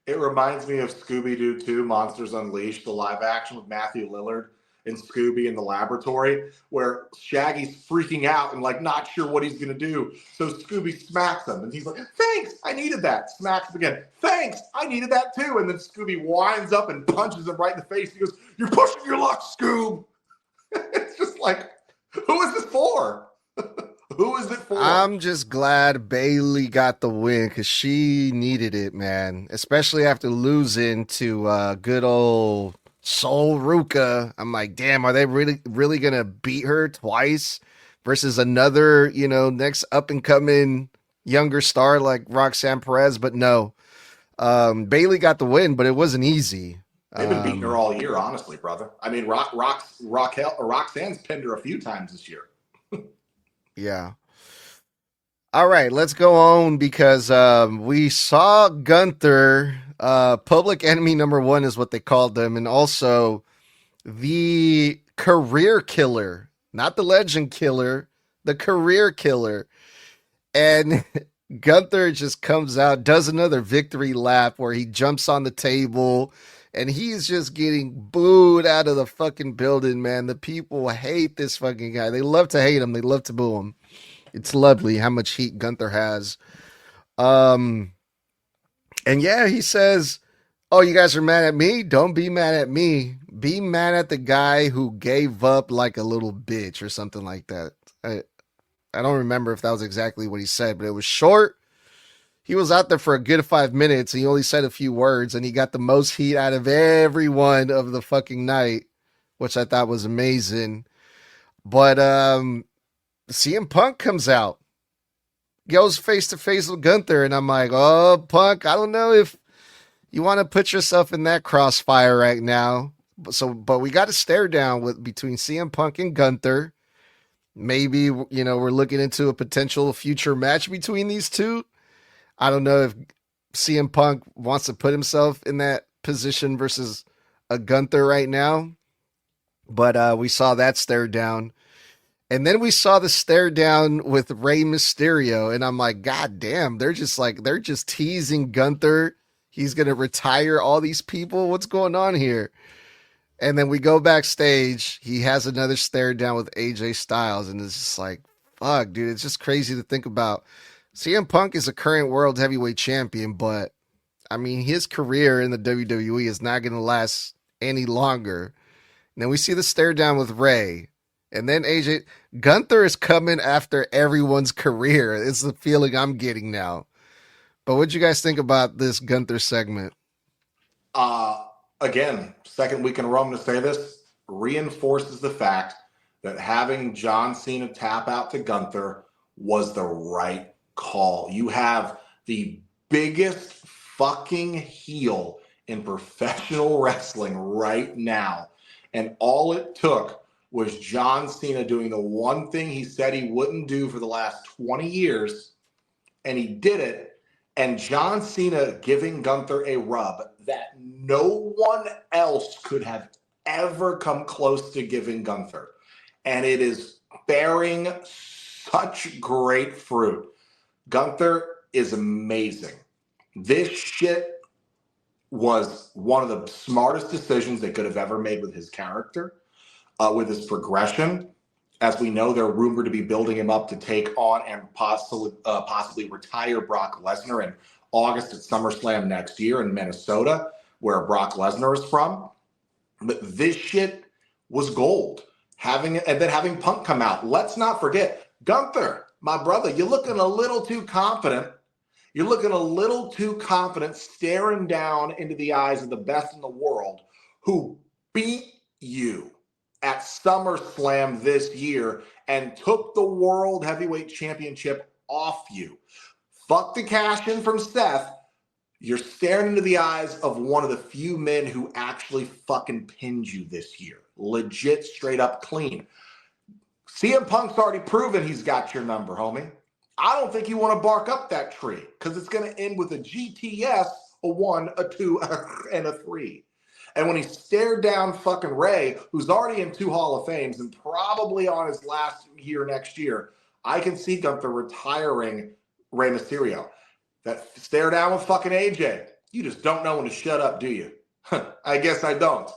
It reminds me of Scooby-Doo 2, Monsters Unleashed, the live action with Matthew Lillard and Scooby in the laboratory, where Shaggy's freaking out and like not sure what he's going to do. So Scooby smacks him and he's like, thanks, I needed that. Smacks him again. Thanks, I needed that too. And then Scooby winds up and punches him right in the face. He goes, you're pushing your luck, Scoob. It's just like, who is this for? Who is it for? I'm just glad Bayley got the win because she needed it, man. Especially after losing to good old Sol Ruka. I'm like, damn, are they really gonna beat her twice versus another, next up and coming younger star like Roxanne Perez? But no, Bayley got the win, but it wasn't easy. They've been beating her all year, honestly, brother. I mean, Roxanne's pinned her a few times this year. Yeah. All right, let's go on because we saw Gunther, public enemy number one is what they called them, and also the career killer, not the legend killer, the career killer. And Gunther just comes out, does another victory lap where he jumps on the table and he's just getting booed out of the fucking building, man. The people hate this fucking guy. They love to hate him. They love to boo him. It's lovely how much heat Gunther has. And yeah, he says, "Oh, you guys are mad at me? Don't be mad at me. Be mad at the guy who gave up like a little bitch," or something like that. I don't remember if that was exactly what he said, but it was short. He was out there for a good 5 minutes and he only said a few words and he got the most heat out of everyone of the fucking night, which I thought was amazing. But CM Punk comes out, goes face to face with Gunther, and I'm like, oh, Punk, I don't know if you want to put yourself in that crossfire right now. But we got a stare down between CM Punk and Gunther. Maybe, we're looking into a potential future match between these two. I don't know if CM Punk wants to put himself in that position versus a Gunther right now. But we saw that stare down. And then we saw the stare down with Rey Mysterio. And I'm like, God damn, they're just teasing Gunther. He's going to retire all these people. What's going on here? And then we go backstage. He has another stare down with AJ Styles. And it's just like, fuck, dude. It's just crazy to think about. CM Punk is a current world heavyweight champion, but I mean, his career in the WWE is not going to last any longer. And then we see the stare down with Rey. And then Gunther is coming after everyone's career. It's the feeling I'm getting now. But what'd you guys think about this Gunther segment? Again, second week in a row, I'm going to say this, reinforces the fact that having John Cena tap out to Gunther was the right call. You have the biggest fucking heel in professional wrestling right now. And all it took was John Cena doing the one thing he said he wouldn't do for the last 20 years. And he did it. And John Cena giving Gunther a rub that no one else could have ever come close to giving Gunther. And it is bearing such great fruit. Gunther is amazing. This shit was one of the smartest decisions they could have ever made with his character, with his progression. As we know, they're rumored to be building him up to take on and possibly retire Brock Lesnar in August at SummerSlam next year in Minnesota, where Brock Lesnar is from. But this shit was gold. And then having Punk come out. Let's not forget, Gunther, my brother, you're looking a little too confident. You're looking a little too confident, staring down into the eyes of the best in the world who beat you at SummerSlam this year and took the World Heavyweight Championship off you. Fuck the cash in from Seth. You're staring into the eyes of one of the few men who actually fucking pinned you this year. Legit, straight up clean. CM Punk's already proven he's got your number, homie. I don't think you want to bark up that tree because it's going to end with a GTS, a 1, a 2, and a 3. And when he stared down fucking Rey, who's already in 2 Hall of Fames and probably on his last year next year, I can see Gunther retiring Rey Mysterio. That stare down with fucking AJ. You just don't know when to shut up, do you? I guess I don't.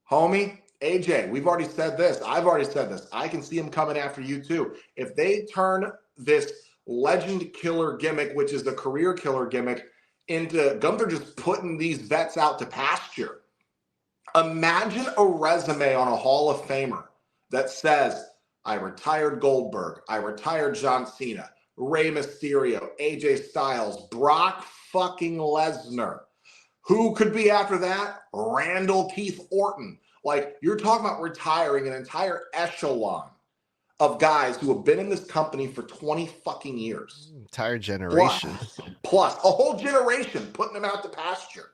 Homie, AJ, we've already said this. I've already said this. I can see him coming after you too. If they turn this legend killer gimmick, which is the career killer gimmick, into Gunther just putting these vets out to pasture. Imagine a resume on a Hall of Famer that says, I retired Goldberg, I retired John Cena, Rey Mysterio, AJ Styles, Brock fucking Lesnar. Who could be after that? Randall Keith Orton. Like, you're talking about retiring an entire echelon of guys who have been in this company for 20 fucking years. Entire generation. Plus, a whole generation putting them out to pasture.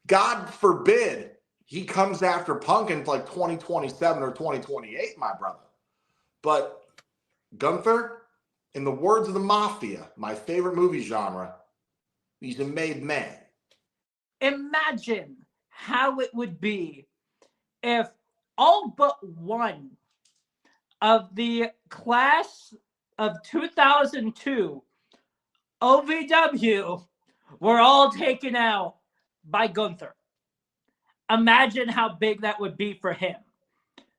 God forbid he comes after Punk in like 2027 or 2028, my brother. But Gunther, in the words of the Mafia, my favorite movie genre, he's a made man. Imagine how it would be if all but one of the class of 2002, OVW were all taken out by Gunther. Imagine how big that would be for him.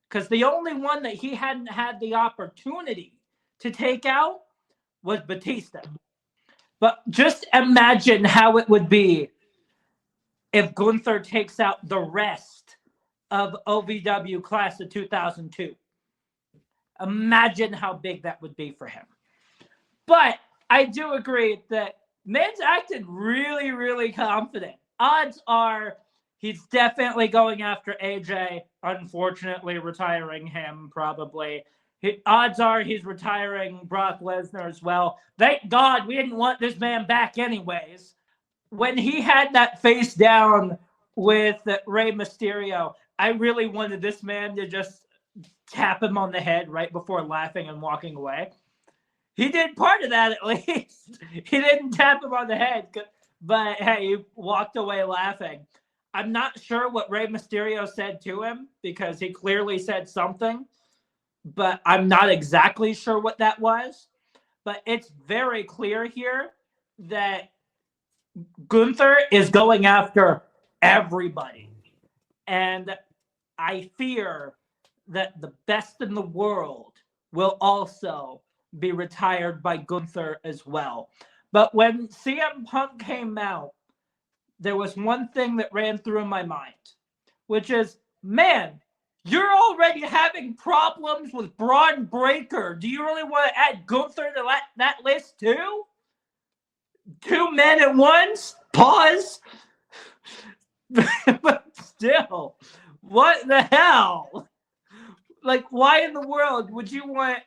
Because the only one that he hadn't had the opportunity to take out was Batista. But just imagine how it would be if Gunther takes out the rest of OVW class of 2002. Imagine how big that would be for him. But I do agree that Miz acted really, really confident. Odds are he's definitely going after AJ, unfortunately retiring him probably. Odds are he's retiring Brock Lesnar as well. Thank God we didn't want this man back anyways. When he had that face down with Rey Mysterio, I really wanted this man to just tap him on the head right before laughing and walking away. He did part of that at least. He didn't tap him on the head, but hey, he walked away laughing. I'm not sure what Rey Mysterio said to him because he clearly said something, but I'm not exactly sure what that was. But it's very clear here that Gunther is going after everybody. And I fear that the best in the world will also be retired by Gunther as well. But when CM Punk came out, there was one thing that ran through my mind, which is, man, you're already having problems with Braun Breaker. Do you really want to add Gunther to that list too? Two men at once? Pause. But still, what the hell? Like, why in the world would you want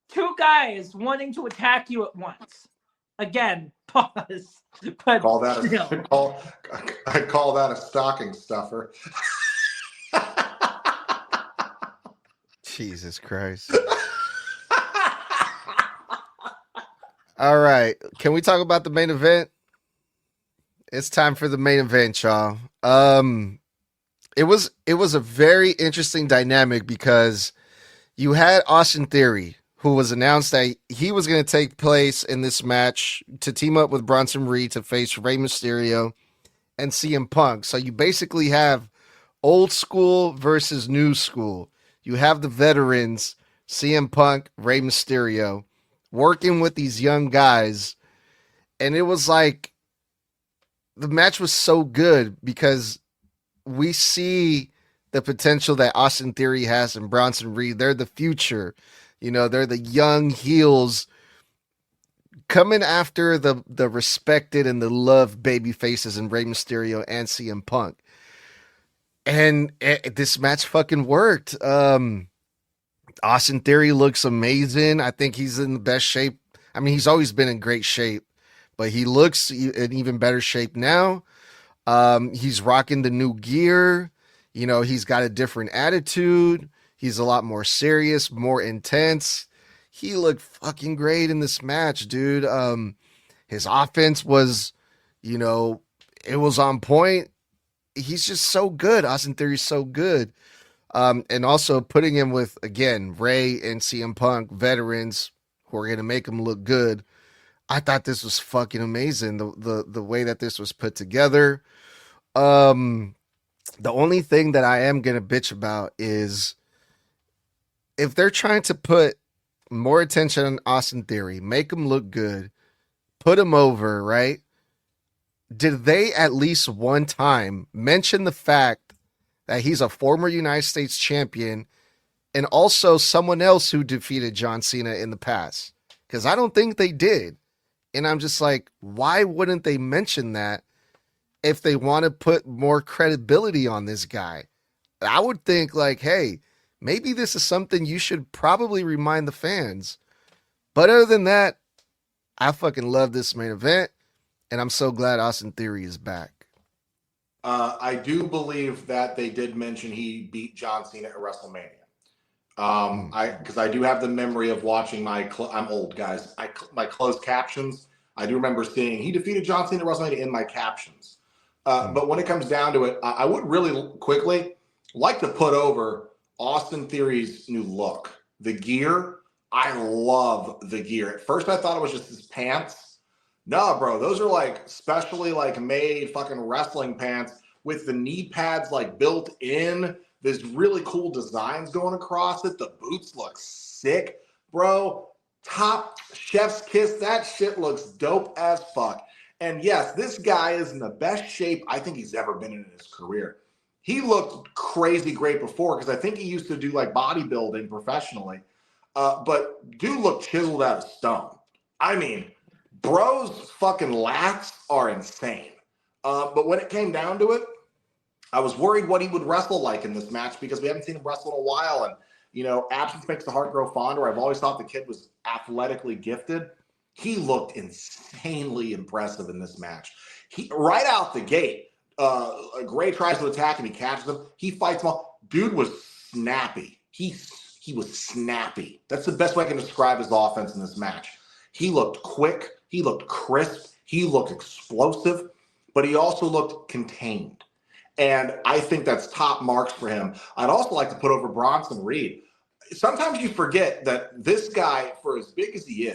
two guys wanting to attack you at once? Again, pause. But I call that a stocking stuffer. Jesus Christ. All right. Can we talk about the main event? It's time for the main event, y'all. It was a very interesting dynamic because you had Austin Theory, who was announced that he was going to take place in this match to team up with Bronson Reed to face Rey Mysterio and CM Punk. So you basically have old school versus new school. You have the veterans, CM Punk, Rey Mysterio, working with these young guys. And it was like, the match was so good because we see the potential that Austin Theory has and Bronson Reed. They're the future. You know, they're the young heels coming after the respected and the loved baby faces in Rey Mysterio and CM Punk. And this match fucking worked. Austin Theory looks amazing. I think he's in the best shape. I mean, he's always been in great shape, but he looks in even better shape now. He's rocking the new gear. You know, he's got a different attitude. He's a lot more serious, more intense. He looked fucking great in this match, dude. His offense was, you know, it was on point. He's just so good. Austin Theory's so good. And also putting him with, again, Rey and CM Punk, veterans who are going to make him look good. I thought this was fucking amazing. The way that this was put together. The only thing that I am going to bitch about is if they're trying to put more attention on Austin Theory, make him look good, put him over, right? Did they at least one time mention the fact that he's a former United States champion and also someone else who defeated John Cena in the past? Because I don't think they did. And I'm just like, why wouldn't they mention that if they want to put more credibility on this guy? I would think like, hey, maybe this is something you should probably remind the fans. But other than that, I fucking love this main event. And I'm so glad Austin Theory is back. I do believe that they did mention he beat John Cena at WrestleMania. Because I do have the memory of watching I'm old, guys. My closed captions. I do remember seeing he defeated John Cena at WrestleMania in my captions. But when it comes down to it, I would really quickly like to put over Austin Theory's new look. The gear, I love the gear. At first, I thought it was just his pants. No, bro, those are like specially like made fucking wrestling pants with the knee pads like built in. There's really cool designs going across it. The boots look sick, bro. Top chef's kiss. That shit looks dope as fuck. And yes, this guy is in the best shape I think he's ever been in his career. He looked crazy great before because I think he used to do like bodybuilding professionally. But dude looked chiseled out of stone. I mean, bro's fucking lats are insane. But when it came down to it, I was worried what he would wrestle like in this match because we haven't seen him wrestle in a while. And, you know, absence makes the heart grow fonder. I've always thought the kid was athletically gifted. He looked insanely impressive in this match. He right out the gate, Gray tries to attack and he catches him. He fights him off. Dude was snappy. He was snappy. That's the best way I can describe his offense in this match. He looked quick. He looked crisp. He looked explosive, but he also looked contained. And I think that's top marks for him. I'd also like to put over Bronson Reed. Sometimes you forget that this guy, for as big as he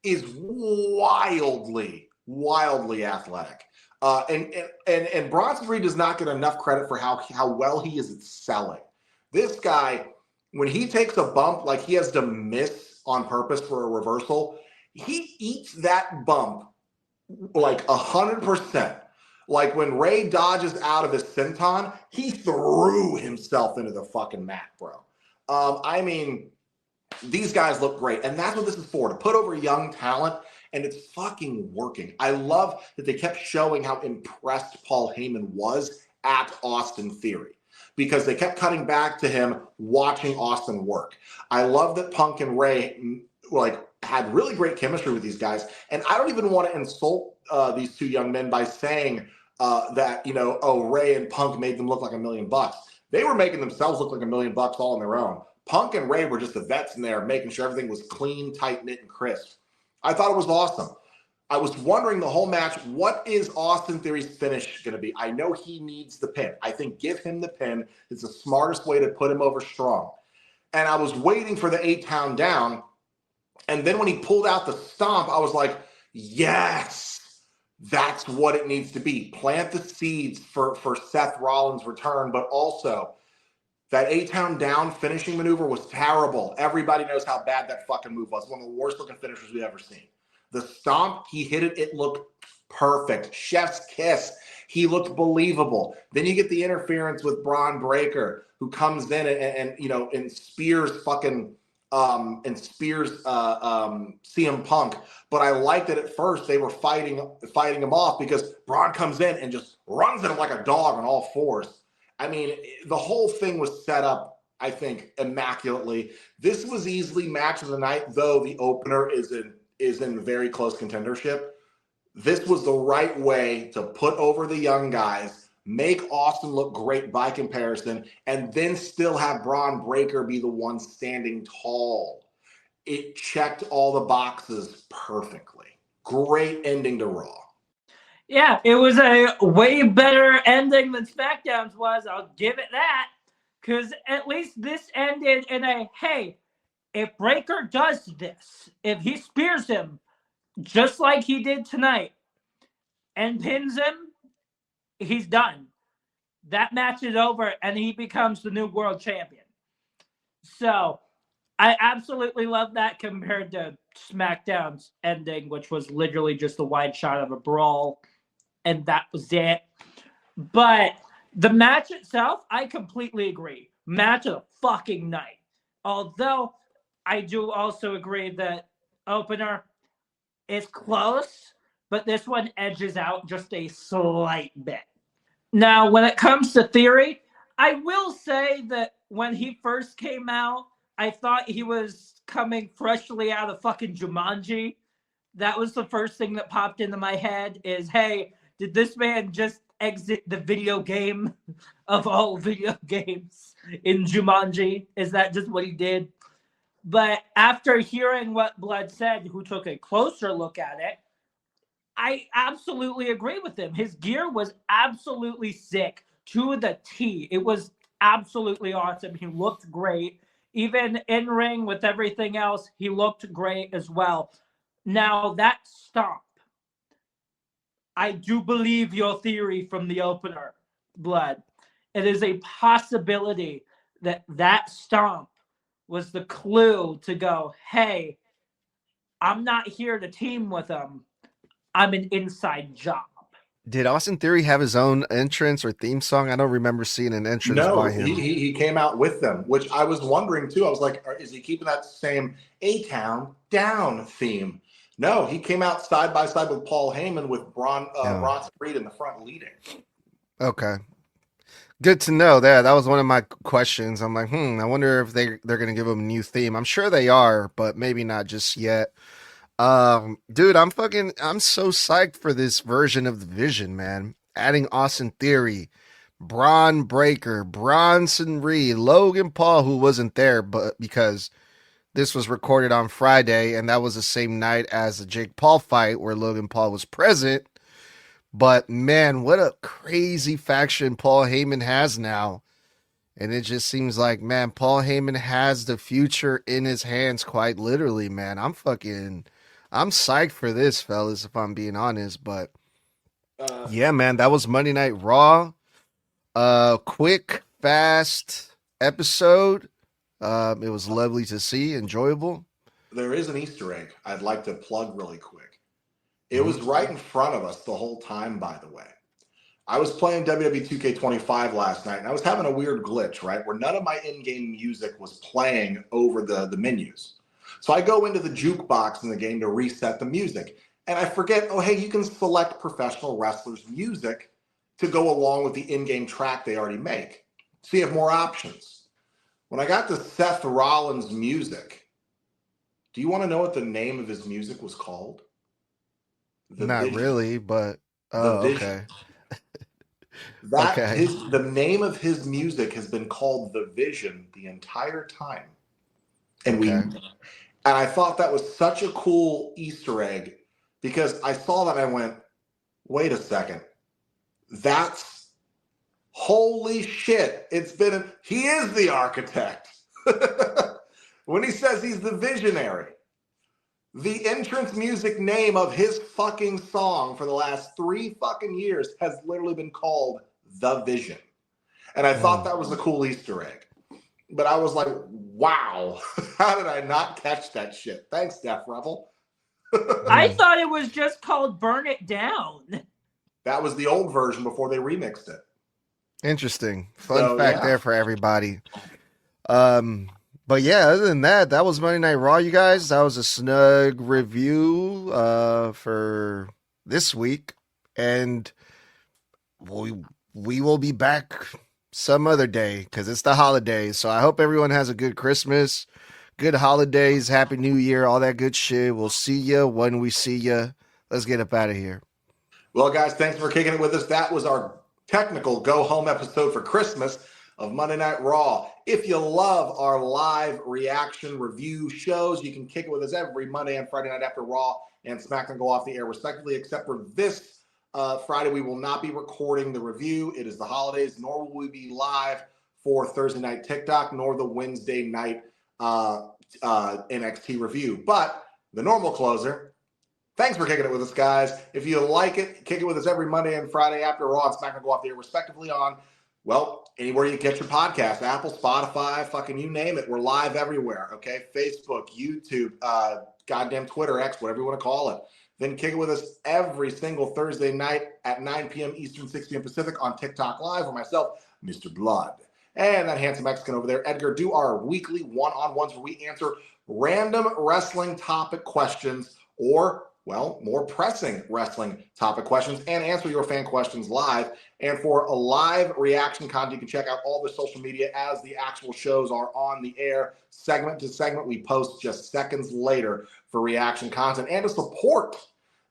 is wildly, wildly athletic. And Bronson Reed does not get enough credit for how well he is at selling. This guy, when he takes a bump, like he has to miss on purpose for a reversal, he eats that bump like 100%. Like when Ray dodges out of his senton, he threw himself into the fucking mat, bro. I mean, these guys look great. And that's what this is for, to put over young talent. And it's fucking working. I love that they kept showing how impressed Paul Heyman was at Austin Theory, because they kept cutting back to him watching Austin work. I love that Punk and Ray had really great chemistry with these guys. And I don't even want to insult these two young men by saying that, Ray and Punk made them look like $1 million. They were making themselves look like $1 million all on their own. Punk and Ray were just the vets in there, making sure everything was clean, tight-knit, and crisp. I thought it was awesome. I was wondering the whole match, what is Austin Theory's finish going to be? I know he needs the pin. I think give him the pin. It's the smartest way to put him over strong. And I was waiting for the 8-count down. And then when he pulled out the stomp, I was like, yes, that's what it needs to be. Plant the seeds for Seth Rollins' return, but also that 8-count down finishing maneuver was terrible. Everybody knows how bad that fucking move was. One of the worst looking finishers we've ever seen. The stomp, he hit it. It looked perfect. Chef's kiss. He looked believable. Then you get the interference with Braun Breaker, who comes in and spears fucking CM Punk. But I liked that at first they were fighting him off because Braun comes in and just runs at him like a dog on all fours. I mean, the whole thing was set up, I think, immaculately. This was easily match of the night, though the opener is in very close contendership. This was the right way to put over the young guys, make Austin look great by comparison, and then still have Braun Breaker be the one standing tall. It checked all the boxes perfectly. Great ending to Raw. Yeah, it was a way better ending than SmackDown's was. I'll give it that. Because at least this ended in a, hey, if Breaker does this, if he spears him just like he did tonight and pins him, he's done. That match is over and he becomes the new world champion. So I absolutely love that compared to SmackDown's ending, which was literally just a wide shot of a brawl. And that was it. But the match itself, I completely agree. Match of the fucking night. Although I do also agree that opener is close, but this one edges out just a slight bit. Now, when it comes to Theory, I will say that when he first came out, I thought he was coming freshly out of fucking Jumanji. That was the first thing that popped into my head is, hey, did this man just exit the video game of all video games in Jumanji? Is that just what he did? But after hearing what Blood said, who took a closer look at it, I absolutely agree with him. His gear was absolutely sick to the T. It was absolutely awesome. He looked great. Even in ring with everything else, he looked great as well. Now, that stomp, I do believe your theory from the opener, Blood. It is a possibility that that stomp was the clue to go, hey, I'm not here to team with him. I'm an inside job. Did Austin Theory have his own entrance or theme song? I don't remember seeing an entrance No, by him. he came out with them, which I was wondering too. I was like, is he keeping that same A-Town Down theme? No, he came out side by side with Paul Heyman with Bronson Reed in the front leading. Okay. Good to know that. That was one of my questions. I'm like, I wonder if they're going to give him a new theme. I'm sure they are, but maybe not just yet. Dude, I'm so psyched for this version of the Vision, man. Adding Austin Theory, Braun Breaker, Bronson Reed, Logan Paul, who wasn't there, but because this was recorded on Friday, and that was the same night as the Jake Paul fight where Logan Paul was present. But man, what a crazy faction Paul Heyman has now. And it just seems like, man, Paul Heyman has the future in his hands, quite literally, man. I'm psyched for this, fellas, if I'm being honest. But yeah, man, that was Monday Night Raw. Quick, fast episode. It was lovely to see, enjoyable. There is an Easter egg I'd like to plug really quick. It was right in front of us the whole time, by the way. I was playing WWE 2K25 last night, and I was having a weird glitch, right, where none of my in-game music was playing over the menus. So I go into the jukebox in the game to reset the music, and I forget, oh, hey, you can select professional wrestlers' music to go along with the in-game track they already make. So you have more options. When I got to Seth Rollins' music, do you want to know what the name of his music was called? Not Vision. really, but okay. The name of his music has been called The Vision the entire time. And I thought that was such a cool Easter egg because I saw that and I went, wait a second. That's holy shit. He is the architect. When he says he's the visionary. The entrance music name of his fucking song for the last 3 fucking years has literally been called The Vision. And I thought that was a cool Easter egg. But I was like, wow, how did I not catch that shit? Thanks, Def Rebel. I thought it was just called Burn It Down. That was the old version before they remixed it. Interesting. Fun fact there for everybody. But yeah, other than that, that was Monday Night Raw, you guys. That was a snug review for this week. And we will be back some other day because it's the holidays. So I hope everyone has a good Christmas, good holidays, Happy New Year, all that good shit. We'll see you when we see you. Let's get up out of here. Well, guys, thanks for kicking it with us. That was our technical go-home episode for Christmas of Monday Night Raw. If you love our live reaction review shows, you can kick it with us every Monday and Friday night after Raw and SmackDown go off the air respectively, except for this Friday. We will not be recording the review. It is the holidays, nor will we be live for Thursday night TikTok, nor the Wednesday night NXT review. But the normal closer, thanks for kicking it with us, guys. If you like it, kick it with us every Monday and Friday after Raw and SmackDown go off the air respectively on, well, anywhere you get your podcast, Apple, Spotify, fucking you name it. We're live everywhere, okay? Facebook, YouTube, goddamn Twitter, X, whatever you want to call it. Then kick it with us every single Thursday night at 9 p.m. Eastern, 6 p.m. Pacific on TikTok Live with myself, Mr. Blood. And that handsome Mexican over there, Edgar, do our weekly one-on-ones where we answer random wrestling topic questions or, well, more pressing wrestling topic questions and answer your fan questions live. And for a live reaction content, you can check out all the social media as the actual shows are on the air. Segment to segment, we post just seconds later for reaction content. And to support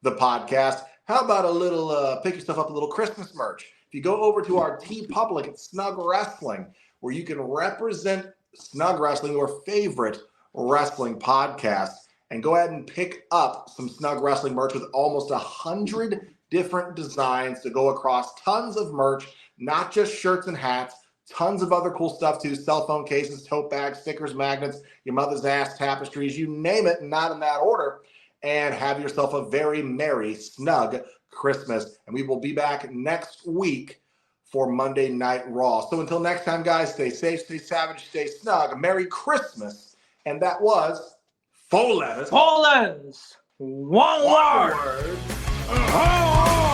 the podcast, how about a little, pick yourself up a little Christmas merch. If you go over to our TeePublic at Snug Wrestling, where you can represent Snug Wrestling, your favorite wrestling podcast, and go ahead and pick up some Snug Wrestling merch with almost 100 different designs to go across tons of merch, not just shirts and hats, Tons of other cool stuff too. Cell phone cases, tote bags, stickers, magnets, your mother's ass tapestries, you name it, not in that order. And have yourself a very merry, snug Christmas. And we will be back next week for Monday Night Raw. So until next time, guys, stay safe, stay savage, stay snug. Merry Christmas. And that was 4 letters. 4 letters. 1 word. Oh!